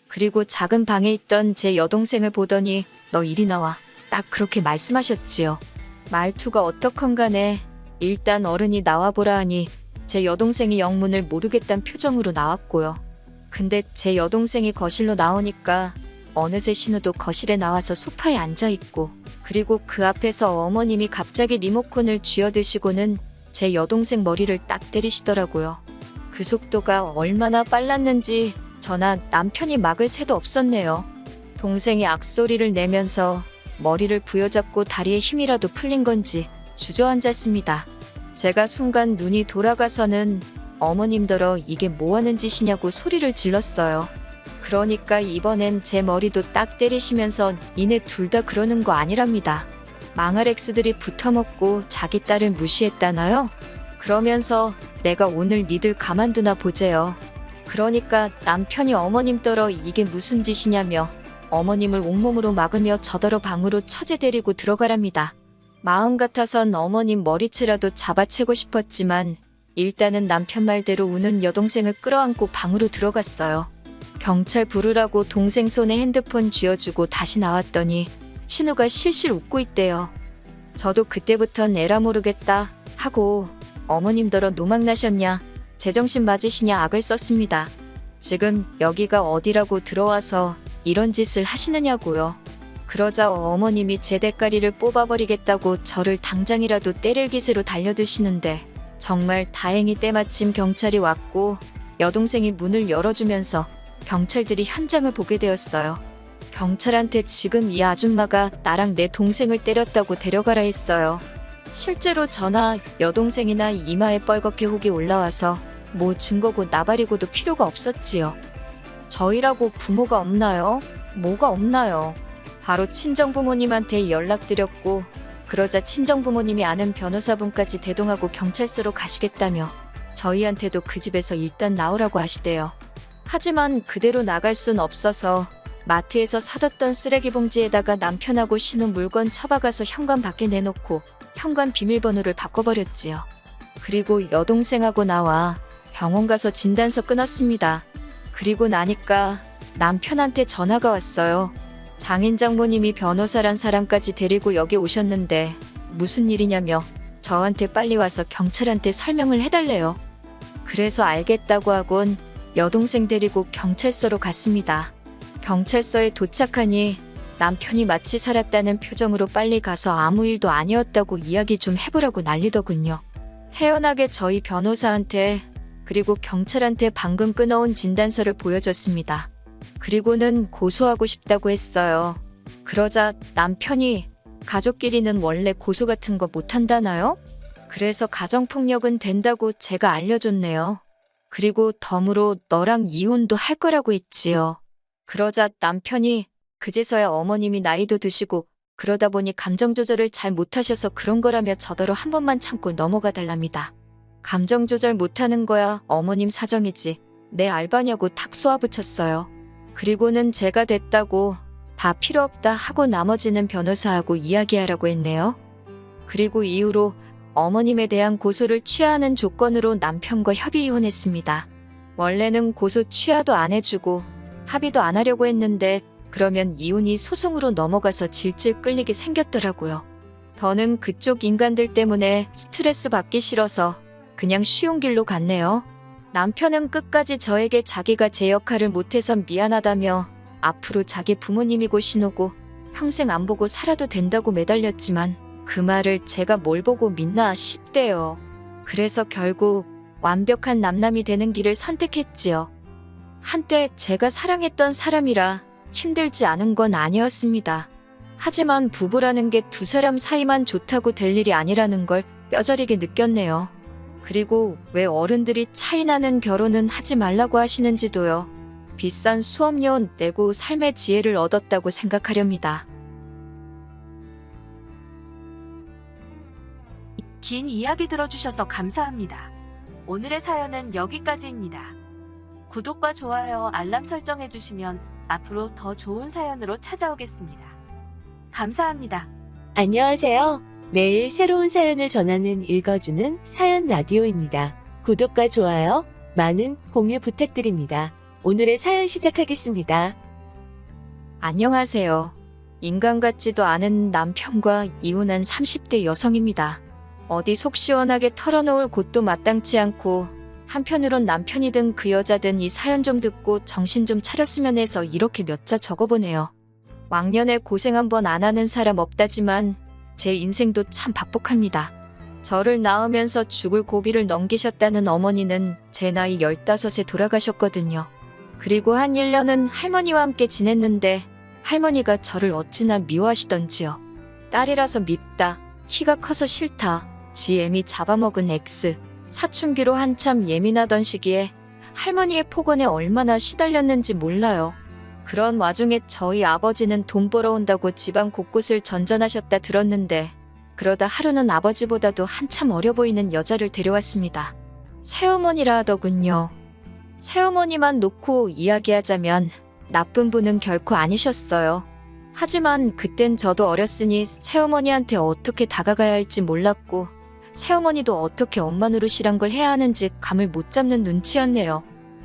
그리고 작은 방에 있던 제 여동생을 보더니 너 이리 나와. 딱 그렇게 말씀하셨지요. 말투가 어떻건 간에 일단 어른이 나와보라 하니 제 여동생이 영문을 모르겠단 표정으로 나왔고요. 근데 제 여동생이 거실로 나오니까 어느새 신우도 거실에 나와서 소파에 앉아있고 그리고 그 앞에서 어머님이 갑자기 리모컨을 쥐어드시고는 제 여동생 머리를 딱 때리시더라고요. 그 속도가 얼마나 빨랐는지 저나 남편이 막을 새도 없었네요. 동생이 악소리를 내면서 머리를 부여잡고 다리에 힘이라도 풀린 건지 주저앉았습니다. 제가 순간 눈이 돌아가서는 어머님더러 이게 뭐하는 짓이냐고 소리를 질렀어요. 그러니까 이번엔 제 머리도 딱 때리시면서 니네 둘 다 그러는 거 아니랍니다. 망할 엑스들이 붙어먹고 자기 딸을 무시했다나요? 그러면서 내가 오늘 니들 가만두나 보재요. 그러니까 남편이 어머님더러 이게 무슨 짓이냐며 어머님을 온몸으로 막으며 저더러 방으로 처제 데리고 들어가랍니다. 마음 같아선 어머님 머리채라도 잡아채고 싶었지만 일단은 남편 말대로 우는 여동생을 끌어안고 방으로 들어갔어요. 경찰 부르라고 동생 손에 핸드폰 쥐어주고 다시 나왔더니 신우가 실실 웃고 있대요. 저도 그때부턴 에라 모르겠다 하고 어머님더러 노망나셨냐, 제정신 맞으시냐 악을 썼습니다. 지금 여기가 어디라고 들어와서 이런 짓을 하시느냐고요. 그러자 어머님이 제 대가리를 뽑아버리겠다고 저를 당장이라도 때릴 기세로 달려드시는데 정말 다행히 때마침 경찰이 왔고 여동생이 문을 열어주면서 경찰들이 현장을 보게 되었어요. 경찰한테 지금 이 아줌마가 나랑 내 동생을 때렸다고 데려가라 했어요. 실제로 저나 여동생이나 이마에 뻘겋게 혹이 올라와서 뭐 증거고 나발이고도 필요가 없었지요. 저희라고 부모가 없나요? 뭐가 없나요? 바로 친정부모님한테 연락드렸고 그러자 친정부모님이 아는 변호사분까지 대동하고 경찰서로 가시겠다며 저희한테도 그 집에서 일단 나오라고 하시대요. 하지만 그대로 나갈 순 없어서 마트에서 사뒀던 쓰레기 봉지에다가 남편하고 신우 물건 처박아서 현관 밖에 내놓고 현관 비밀번호를 바꿔버렸지요. 그리고 여동생하고 나와 병원 가서 진단서 끊었습니다. 그리고 나니까 남편한테 전화가 왔어요. 장인 장모님이 변호사란 사람까지 데리고 여기 오셨는데 무슨 일이냐며 저한테 빨리 와서 경찰한테 설명을 해달래요. 그래서 알겠다고 하곤 여동생 데리고 경찰서로 갔습니다. 경찰서에 도착하니 남편이 마치 살았다는 표정으로 빨리 가서 아무 일도 아니었다고 이야기 좀 해보라고 난리더군요. 태연하게 저희 변호사한테 그리고 경찰한테 방금 끊어온 진단서를 보여줬습니다. 그리고는 고소하고 싶다고 했어요. 그러자 남편이 가족끼리는 원래 고소 같은 거 못한다나요? 그래서 가정폭력은 된다고 제가 알려줬네요. 그리고 덤으로 너랑 이혼도 할 거라고 했지요. 그러자 남편이 그제서야 어머님이 나이도 드시고 그러다 보니 감정 조절을 잘 못하셔서 그런 거라며 저더러 한 번만 참고 넘어가 달랍니다. 감정 조절 못하는 거야 어머님 사정이지 내 알바냐고 탁 쏘아붙였어요. 그리고는 제가 됐다고 다 필요 없다 하고 나머지는 변호사하고 이야기하라고 했네요. 그리고 이후로 어머님에 대한 고소를 취하하는 조건으로 남편과 협의 이혼했습니다. 원래는 고소 취하도 안 해주고 합의도 안 하려고 했는데 그러면 이혼이 소송으로 넘어가서 질질 끌리게 생겼더라고요. 더는 그쪽 인간들 때문에 스트레스 받기 싫어서 그냥 쉬운 길로 갔네요. 남편은 끝까지 저에게 자기가 제 역할을 못해서 미안하다며 앞으로 자기 부모님이고 신우고 평생 안 보고 살아도 된다고 매달렸지만 그 말을 제가 뭘 보고 믿나 싶대요. 그래서 결국 완벽한 남남이 되는 길을 선택했지요. 한때 제가 사랑했던 사람이라 힘들지 않은 건 아니었습니다. 하지만 부부라는 게 두 사람 사이만 좋다고 될 일이 아니라는 걸 뼈저리게 느꼈네요. 그리고 왜 어른들이 차이나는 결혼은 하지 말라고 하시는지도요. 비싼 수업료 내고 삶의 지혜를 얻었다고 생각하렵니다. 긴 이야기 들어주셔서 감사합니다. 오늘의 사연은 여기까지입니다. 구독과 좋아요, 알람 설정해주시면 앞으로 더 좋은 사연으로 찾아오겠습니다. 감사합니다. 안녕하세요. 매일 새로운 사연을 전하는 읽어주는 사연 라디오입니다. 구독과 좋아요, 많은 공유 부탁드립니다. 오늘의 사연 시작하겠습니다. 안녕하세요. 인간 같지도 않은 남편과 이혼한 30대 여성입니다. 어디 속 시원하게 털어놓을 곳도 마땅치 않고 한편으론 남편이든 그 여자든 이 사연 좀 듣고 정신 좀 차렸으면 해서 이렇게 몇 자 적어보네요. 왕년에 고생 한번 안 하는 사람 없다지만 제 인생도 참 박복합니다. 저를 낳으면서 죽을 고비를 넘기셨다는 어머니는 제 나이 15에 돌아가셨거든요. 그리고 한 1년은 할머니와 함께 지냈는데 할머니가 저를 어찌나 미워하시던지요. 딸이라서 밉다, 키가 커서 싫다, 지 애미 잡아먹은 X, 사춘기로 한참 예민하던 시기에 할머니의 폭언에 얼마나 시달렸는지 몰라요. 그런 와중에 저희 아버지는 돈 벌어온다고 집안 곳곳을 전전하셨다 들었는데 그러다 하루는 아버지보다도 한참 어려 보이는 여자를 데려왔습니다. 새어머니라 하더군요. 새어머니만 놓고 이야기하자면 나쁜 분은 결코 아니셨어요. 하지만 그땐 저도 어렸으니 새어머니한테 어떻게 다가가야 할지 몰랐고 새어머니도 어떻게 엄마 노릇이란 걸 해야 하는지 감을 못 잡는 눈치였네요.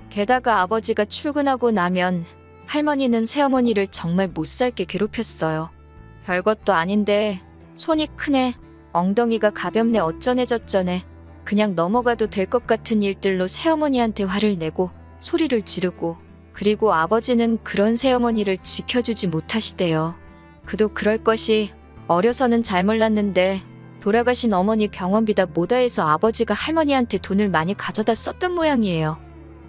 게다가 아버지가 출근하고 나면 할머니는 새어머니를 정말 못살게 괴롭혔어요. 별것도 아닌데 손이 크네, 엉덩이가 가볍네 어쩌네 저쩌네 그냥 넘어가도 될 것 같은 일들로 새어머니한테 화를 내고 소리를 지르고 그리고 아버지는 그런 새어머니를 지켜주지 못하시대요. 그도 그럴 것이 어려서는 잘 몰랐는데 돌아가신 어머니 병원비다 뭐다 해서 아버지가 할머니한테 돈을 많이 가져다 썼던 모양이에요.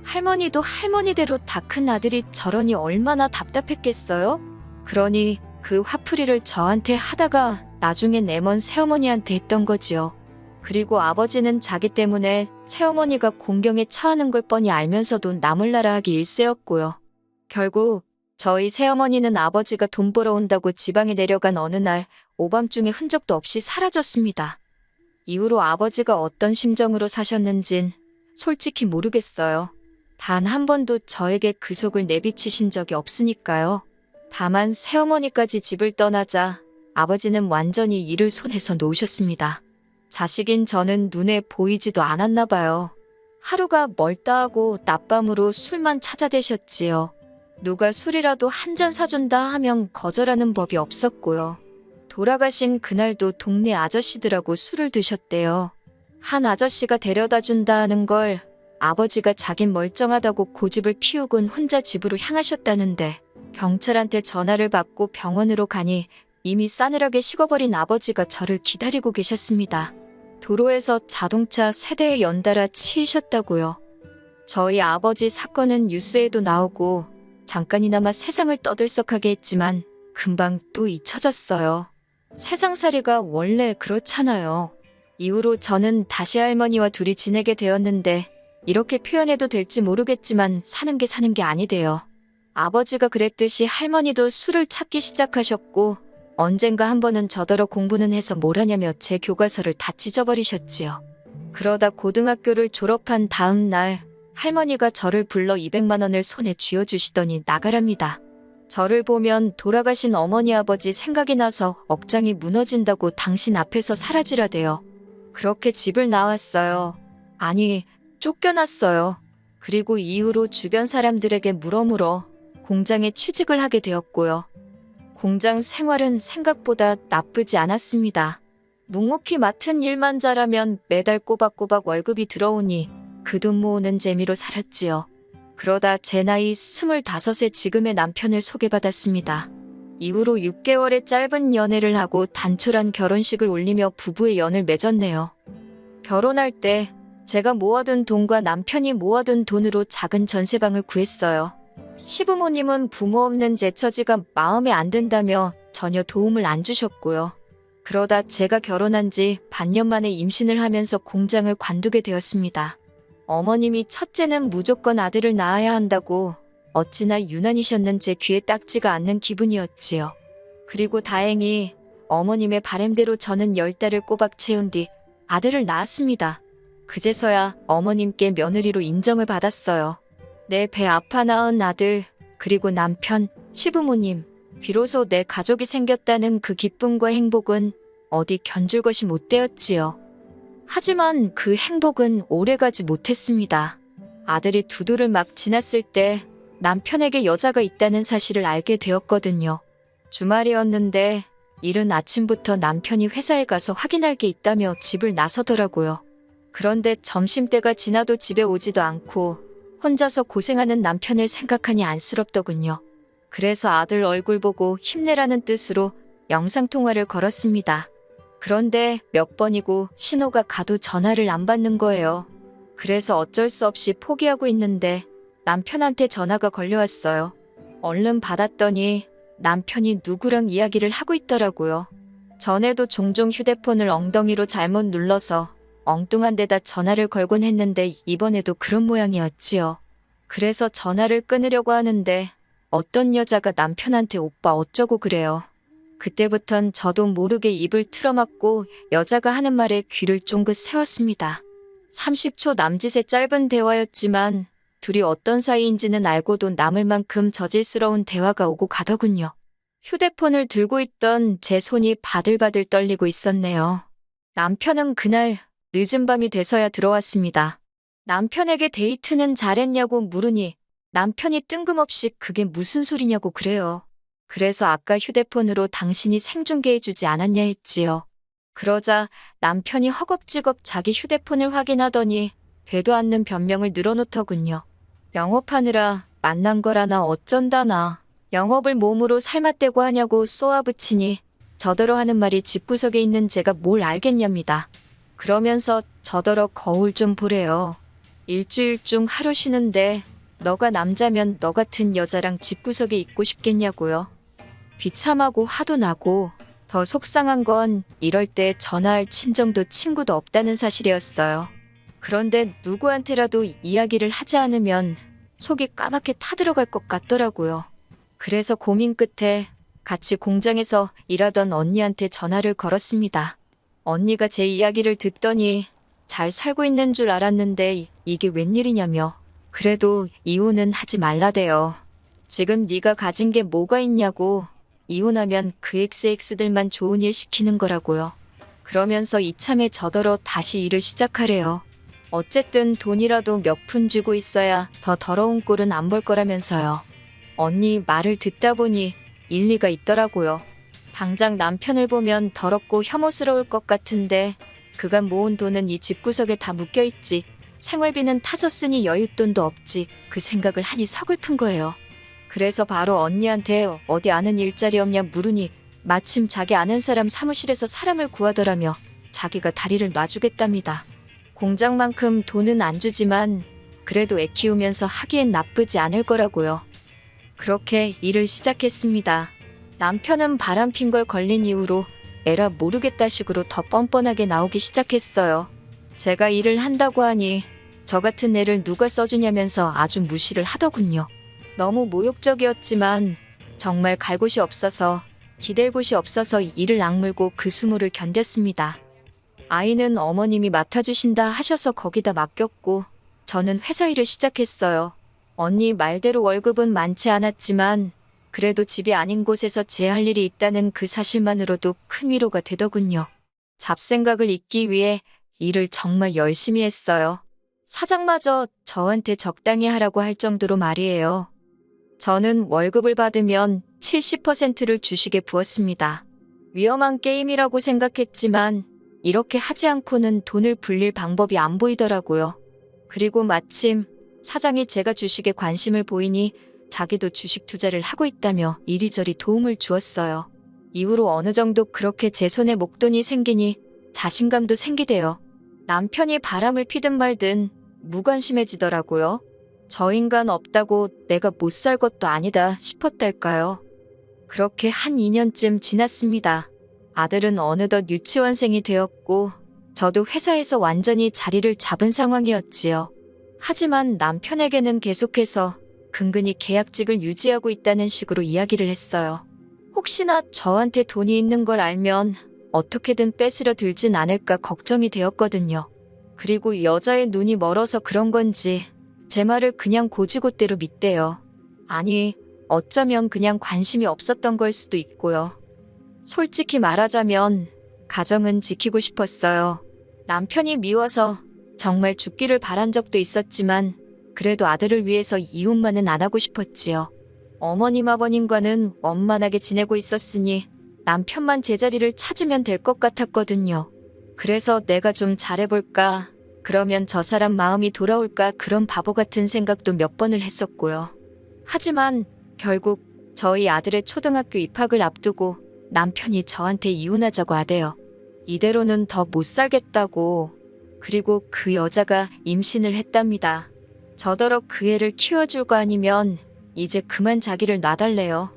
할머니도 할머니대로 다 큰 아들이 저러니 얼마나 답답했겠어요? 그러니 그 화풀이를 저한테 하다가 나중에 내 먼 새어머니한테 했던 거지요. 그리고 아버지는 자기 때문에 새어머니가 공경에 처하는 걸 뻔히 알면서도 나몰라라 하기 일쑤였고요. 결국 저희 새어머니는 아버지가 돈 벌어온다고 지방에 내려간 어느 날 오밤중에 흔적도 없이 사라졌습니다. 이후로 아버지가 어떤 심정으로 사셨는진 솔직히 모르겠어요. 단 한 번도 저에게 그 속을 내비치신 적이 없으니까요. 다만 새어머니까지 집을 떠나자 아버지는 완전히 일을 손에서 놓으셨습니다. 자식인 저는 눈에 보이지도 않았나 봐요. 하루가 멀다 하고 낮밤으로 술만 찾아대셨지요. 누가 술이라도 한 잔 사준다 하면 거절하는 법이 없었고요. 돌아가신 그날도 동네 아저씨들하고 술을 드셨대요. 한 아저씨가 데려다 준다 하는 걸 아버지가 자긴 멀쩡하다고 고집을 피우곤 혼자 집으로 향하셨다는데 경찰한테 전화를 받고 병원으로 가니 이미 싸늘하게 식어버린 아버지가 저를 기다리고 계셨습니다. 도로에서 자동차 세대에 연달아 치이셨다고요. 저희 아버지 사건은 뉴스에도 나오고 잠깐이나마 세상을 떠들썩하게 했지만 금방 또 잊혀졌어요. 세상살이가 원래 그렇잖아요. 이후로 저는 다시 할머니와 둘이 지내게 되었는데 이렇게 표현해도 될지 모르겠지만 사는 게 아니대요. 아버지가 그랬듯이 할머니도 술을 찾기 시작하셨고 언젠가 한 번은 저더러 공부는 해서 뭘 하냐며 제 교과서를 다 찢어버리셨지요. 그러다 고등학교를 졸업한 다음 날 할머니가 저를 불러 200만 원을 손에 쥐어주시더니 나가랍니다. 저를 보면 돌아가신 어머니 아버지 생각이 나서 억장이 무너진다고 당신 앞에서 사라지라대요. 그렇게 집을 나왔어요. 아니, 쫓겨났어요. 그리고 이후로 주변 사람들에게 물어물어 공장에 취직을 하게 되었고요. 공장 생활은 생각보다 나쁘지 않았습니다. 묵묵히 맡은 일만 잘하면 매달 꼬박꼬박 월급이 들어오니 그 돈 모으는 재미로 살았지요. 그러다 제 나이 25세 지금의 남편을 소개받았습니다. 이후로 6개월의 짧은 연애를 하고 단촐한 결혼식을 올리며 부부의 연을 맺었네요. 결혼할 때 제가 모아둔 돈과 남편이 모아둔 돈으로 작은 전세방을 구했어요. 시부모님은 부모 없는 제 처지가 마음에 안 든다며 전혀 도움을 안 주셨고요. 그러다 제가 결혼한 지 반년 만에 임신을 하면서 공장을 관두게 되었습니다. 어머님이 첫째는 무조건 아들을 낳아야 한다고 어찌나 유난이셨는 제 귀에 딱지가 않는 기분이었지요. 그리고 다행히 어머님의 바램대로 저는 10달을 꼬박 채운 뒤 아들을 낳았습니다. 그제서야 어머님께 며느리로 인정을 받았어요. 내 배 아파 낳은 아들, 그리고 남편, 시부모님, 비로소 내 가족이 생겼다는 그 기쁨과 행복은 어디 견줄 것이 못 되었지요. 하지만 그 행복은 오래가지 못했습니다. 아들이 2돌을 막 지났을 때 남편에게 여자가 있다는 사실을 알게 되었거든요. 주말이었는데 이른 아침부터 남편이 회사에 가서 확인할 게 있다며 집을 나서더라고요. 그런데 점심때가 지나도 집에 오지도 않고 혼자서 고생하는 남편을 생각하니 안쓰럽더군요. 그래서 아들 얼굴 보고 힘내라는 뜻으로 영상통화를 걸었습니다. 그런데 몇 번이고 신호가 가도 전화를 안 받는 거예요. 그래서 어쩔 수 없이 포기하고 있는데 남편한테 전화가 걸려왔어요. 얼른 받았더니 남편이 누구랑 이야기를 하고 있더라고요. 전에도 종종 휴대폰을 엉덩이로 잘못 눌러서 엉뚱한 데다 전화를 걸곤 했는데 이번에도 그런 모양이었지요. 그래서 전화를 끊으려고 하는데 어떤 여자가 남편한테 오빠 어쩌고 그래요. 그때부턴 저도 모르게 입을 틀어막고 여자가 하는 말에 귀를 쫑긋 세웠습니다. 30초 남짓의 짧은 대화였지만 둘이 어떤 사이인지는 알고도 남을 만큼 저질스러운 대화가 오고 가더군요. 휴대폰을 들고 있던 제 손이 바들바들 떨리고 있었네요. 남편은 그날 늦은 밤이 돼서야 들어왔습니다. 남편에게 데이트는 잘했냐고 물으니 남편이 뜬금없이 그게 무슨 소리냐고 그래요. 그래서 아까 휴대폰으로 당신이 생중계해주지 않았냐 했지요. 그러자 남편이 허겁지겁 자기 휴대폰을 확인하더니 되도 않는 변명을 늘어놓더군요. 영업하느라 만난 거라나 어쩐다나 영업을 몸으로 삶아떼고 하냐고 쏘아붙이니 저더러 하는 말이 집구석에 있는 제가 뭘 알겠냐입니다. 그러면서 저더러 거울 좀 보래요. 일주일 중 하루 쉬는데 너가 남자면 너 같은 여자랑 집구석에 있고 싶겠냐고요. 비참하고 화도 나고 더 속상한 건 이럴 때 전화할 친정도 친구도 없다는 사실이었어요. 그런데 누구한테라도 이야기를 하지 않으면 속이 까맣게 타들어갈 것 같더라고요. 그래서 고민 끝에 같이 공장에서 일하던 언니한테 전화를 걸었습니다. 언니가 제 이야기를 듣더니 잘 살고 있는 줄 알았는데 이게 웬일이냐며 그래도 이혼은 하지 말라대요. 지금 네가 가진 게 뭐가 있냐고 이혼하면 그 XX들만 좋은 일 시키는 거라고요. 그러면서 이참에 저더러 다시 일을 시작하래요. 어쨌든 돈이라도 몇 푼 쥐고 있어야 더 더러운 꼴은 안 볼 거라면서요. 언니 말을 듣다 보니 일리가 있더라고요. 당장 남편을 보면 더럽고 혐오스러울 것 같은데 그간 모은 돈은 이 집구석에 다 묶여있지. 생활비는 타서 쓰니 여윳돈도 없지. 그 생각을 하니 서글픈 거예요. 그래서 바로 언니한테 어디 아는 일자리 없냐 물으니 마침 자기 아는 사람 사무실에서 사람을 구하더라며 자기가 다리를 놔주겠답니다. 공장만큼 돈은 안 주지만 그래도 애 키우면서 하기엔 나쁘지 않을 거라고요. 그렇게 일을 시작했습니다. 남편은 바람핀 걸 걸린 이후로 에라 모르겠다 식으로 더 뻔뻔하게 나오기 시작했어요. 제가 일을 한다고 하니 저 같은 애를 누가 써주냐면서 아주 무시를 하더군요. 너무 모욕적이었지만 정말 갈 곳이 없어서 기댈 곳이 없어서 이를 악물고 그 수모를 견뎠습니다. 아이는 어머님이 맡아주신다 하셔서 거기다 맡겼고 저는 회사 일을 시작했어요. 언니 말대로 월급은 많지 않았지만 그래도 집이 아닌 곳에서 제 할 일이 있다는 그 사실만으로도 큰 위로가 되더군요. 잡생각을 잊기 위해 일을 정말 열심히 했어요. 사장마저 저한테 적당히 하라고 할 정도로 말이에요. 저는 월급을 받으면 70%를 주식에 부었습니다. 위험한 게임이라고 생각했지만 이렇게 하지 않고는 돈을 불릴 방법이 안 보이더라고요. 그리고 마침 사장이 제가 주식에 관심을 보이니 자기도 주식 투자를 하고 있다며 이리저리 도움을 주었어요. 이후로 어느 정도 그렇게 제 손에 목돈이 생기니 자신감도 생기대요. 남편이 바람을 피든 말든 무관심해지더라고요. 저 인간 없다고 내가 못 살 것도 아니다 싶었달까요. 그렇게 한 2년쯤 지났습니다. 아들은 어느덧 유치원생이 되었고 저도 회사에서 완전히 자리를 잡은 상황이었지요. 하지만 남편에게는 계속해서 근근히 계약직을 유지하고 있다는 식으로 이야기를 했어요. 혹시나 저한테 돈이 있는 걸 알면 어떻게든 뺏으려 들진 않을까 걱정이 되었거든요. 그리고 여자의 눈이 멀어서 그런 건지 제 말을 그냥 고지고대로 믿대요. 아니, 어쩌면 그냥 관심이 없었던 걸 수도 있고요. 솔직히 말하자면 가정은 지키고 싶었어요. 남편이 미워서 정말 죽기를 바란 적도 있었지만 그래도 아들을 위해서 이혼만은 안 하고 싶었지요. 어머님 아버님과는 원만하게 지내고 있었으니 남편만 제자리를 찾으면 될 것 같았거든요. 그래서 내가 좀 잘해볼까, 그러면 저 사람 마음이 돌아올까 그런 바보 같은 생각도 몇 번을 했었고요. 하지만 결국 저희 아들의 초등학교 입학을 앞두고 남편이 저한테 이혼하자고 하대요. 이대로는 더 못 살겠다고. 그리고 그 여자가 임신을 했답니다. 저더러 그 애를 키워줄 거 아니면 이제 그만 자기를 놔달래요.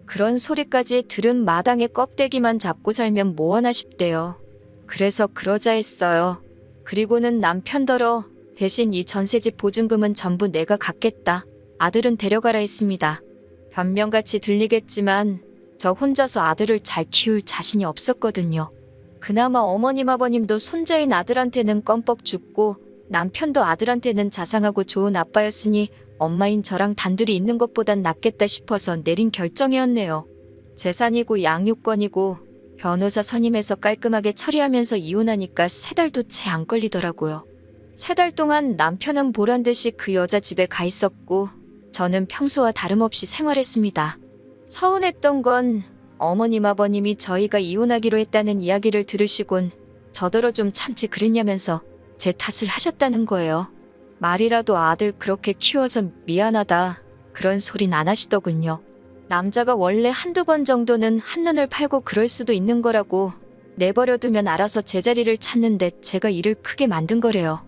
그런 소리까지 들은 마당에 껍데기만 잡고 살면 뭐하나 싶대요. 그래서 그러자 했어요. 그리고는 남편더러 대신 이 전세집 보증금은 전부 내가 갚겠다. 아들은 데려가라 했습니다. 변명같이 들리겠지만 저 혼자서 아들을 잘 키울 자신이 없었거든요. 그나마 어머님 아버님도 손자인 아들한테는 껌뻑 죽고 남편도 아들한테는 자상하고 좋은 아빠였으니 엄마인 저랑 단둘이 있는 것보단 낫겠다 싶어서 내린 결정이었네요. 재산이고 양육권이고 변호사 선임해서 깔끔하게 처리하면서 이혼하니까 3달도 채 안 걸리더라고요. 3달 동안 남편은 보란듯이 그 여자 집에 가 있었고 저는 평소와 다름없이 생활했습니다. 서운했던 건 어머님 아버님이 저희가 이혼하기로 했다는 이야기를 들으시곤 저더러 좀 참지 그랬냐면서 제 탓을 하셨다는 거예요. 말이라도 아들 그렇게 키워서 미안하다 그런 소린 안 하시더군요. 남자가 원래 한두 번 정도는 한눈을 팔고 그럴 수도 있는 거라고 내버려두면 알아서 제자리를 찾는데 제가 일을 크게 만든 거래요.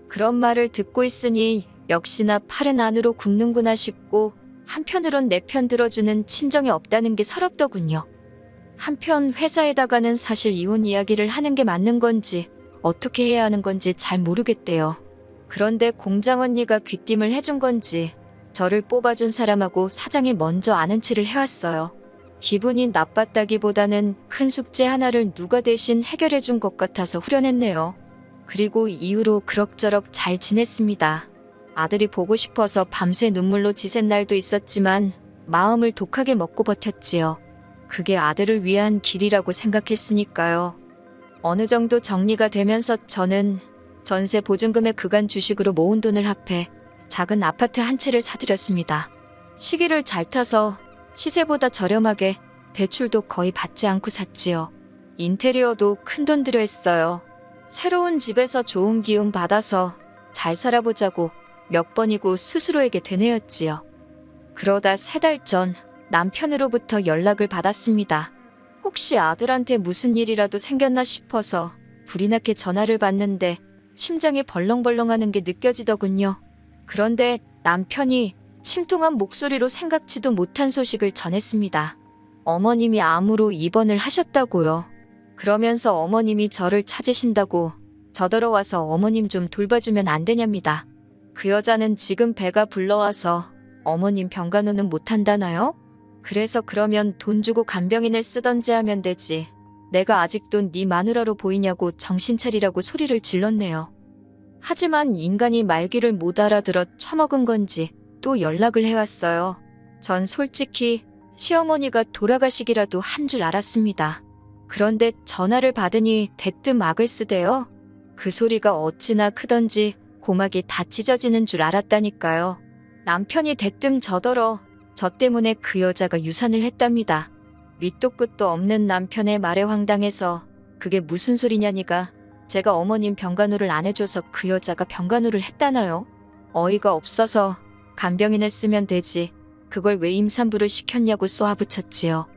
그런 말을 듣고 있으니 역시나 팔은 안으로 굽는구나 싶고 한편으론 내 편 들어주는 친정이 없다는 게 서럽더군요. 한편 회사에다가는 사실 이혼 이야기를 하는 게 맞는 건지 어떻게 해야 하는 건지 잘 모르겠대요. 그런데 공장 언니가 귀띔을 해준 건지 저를 뽑아준 사람하고 사장이 먼저 아는 체를 해왔어요. 기분이 나빴다기보다는 큰 숙제 하나를 누가 대신 해결해준 것 같아서 후련했네요. 그리고 이후로 그럭저럭 잘 지냈습니다. 아들이 보고 싶어서 밤새 눈물로 지샌 날도 있었지만 마음을 독하게 먹고 버텼지요. 그게 아들을 위한 길이라고 생각했으니까요. 어느 정도 정리가 되면서 저는 전세 보증금의 그간 주식으로 모은 돈을 합해 작은 아파트 한 채를 사들였습니다. 시기를 잘 타서 시세보다 저렴하게 대출도 거의 받지 않고 샀지요. 인테리어도 큰돈 들여 했어요. 새로운 집에서 좋은 기운 받아서 잘 살아보자고 몇 번이고 스스로에게 되뇌었지요. 그러다 3달 전 남편으로부터 연락을 받았습니다. 혹시 아들한테 무슨 일이라도 생겼나 싶어서 불이 나게 전화를 받는데 심장이 벌렁벌렁하는 게 느껴지더군요. 그런데 남편이 침통한 목소리로 생각지도 못한 소식을 전했습니다. 어머님이 암으로 입원을 하셨다고요. 그러면서 어머님이 저를 찾으신다고 저더러 와서 어머님 좀 돌봐주면 안 되냐입니다. 그 여자는 지금 배가 불러와서 어머님 병간호는 못한다나요? 그래서 그러면 돈 주고 간병인을 쓰던지 하면 되지. 내가 아직도 네 마누라로 보이냐고 정신 차리라고 소리를 질렀네요. 하지만 인간이 말귀를 못 알아들어 처먹은 건지 또 연락을 해왔어요. 전 솔직히 시어머니가 돌아가시기라도 한 줄 알았습니다. 그런데 전화를 받으니 대뜸 악을 쓰대요. 그 소리가 어찌나 크던지 고막이 다 찢어지는 줄 알았다니까요. 남편이 대뜸 저더러 저 때문에 그 여자가 유산을 했답니다. 밑도 끝도 없는 남편의 말에 황당해서 그게 무슨 소리냐니가. 제가 어머님 병간호를 안 해줘서 그 여자가 병간호를 했다나요? 어이가 없어서 간병인을 쓰면 되지. 그걸 왜 임산부를 시켰냐고 쏘아붙였지요.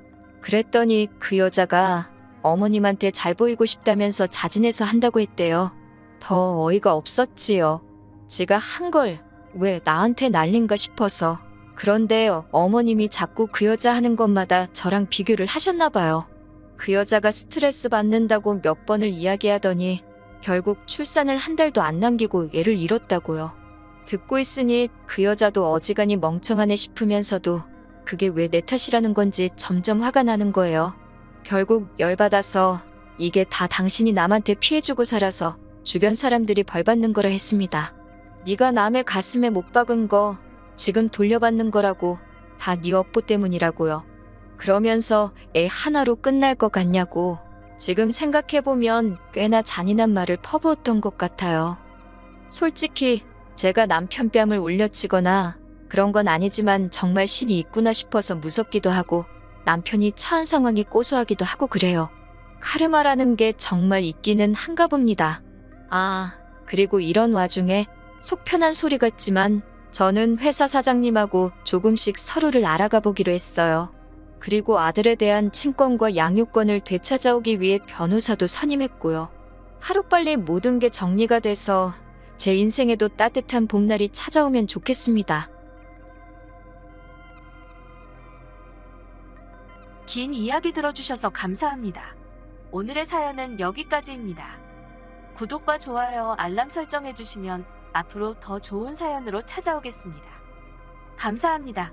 그랬더니 그 여자가 어머님한테 잘 보이고 싶다면서 자진해서 한다고 했대요. 더 어이가 없었지요. 지가 한 걸 왜 나한테 날린가 싶어서. 그런데 어머님이 자꾸 그 여자 하는 것마다 저랑 비교를 하셨나 봐요. 그 여자가 스트레스 받는다고 몇 번을 이야기하더니 결국 출산을 한 달도 안 남기고 애를 잃었다고요. 듣고 있으니 그 여자도 어지간히 멍청하네 싶으면서도 그게 왜 내 탓이라는 건지 점점 화가 나는 거예요. 결국 열받아서 이게 다 당신이 남한테 피해주고 살아서 주변 사람들이 벌받는 거라 했습니다. 네가 남의 가슴에 못 박은 거 지금 돌려받는 거라고. 다 네 업보 때문이라고요. 그러면서 애 하나로 끝날 것 같냐고. 지금 생각해보면 꽤나 잔인한 말을 퍼부었던 것 같아요. 솔직히 제가 남편 뺨을 올려치거나 그런 건 아니지만 정말 신이 있구나 싶어서 무섭기도 하고 남편이 처한 상황이 고소하기도 하고 그래요. 카르마라는 게 정말 있기는 한가 봅니다. 아, 그리고 이런 와중에 속 편한 소리 같지만 저는 회사 사장님하고 조금씩 서로를 알아가 보기로 했어요. 그리고 아들에 대한 친권과 양육권을 되찾아오기 위해 변호사도 선임했고요. 하루빨리 모든 게 정리가 돼서 제 인생에도 따뜻한 봄날이 찾아오면 좋겠습니다. 긴 이야기 들어주셔서 감사합니다. 오늘의 사연은 여기까지입니다. 구독과 좋아요, 알람 설정해주시면 앞으로 더 좋은 사연으로 찾아오겠습니다. 감사합니다.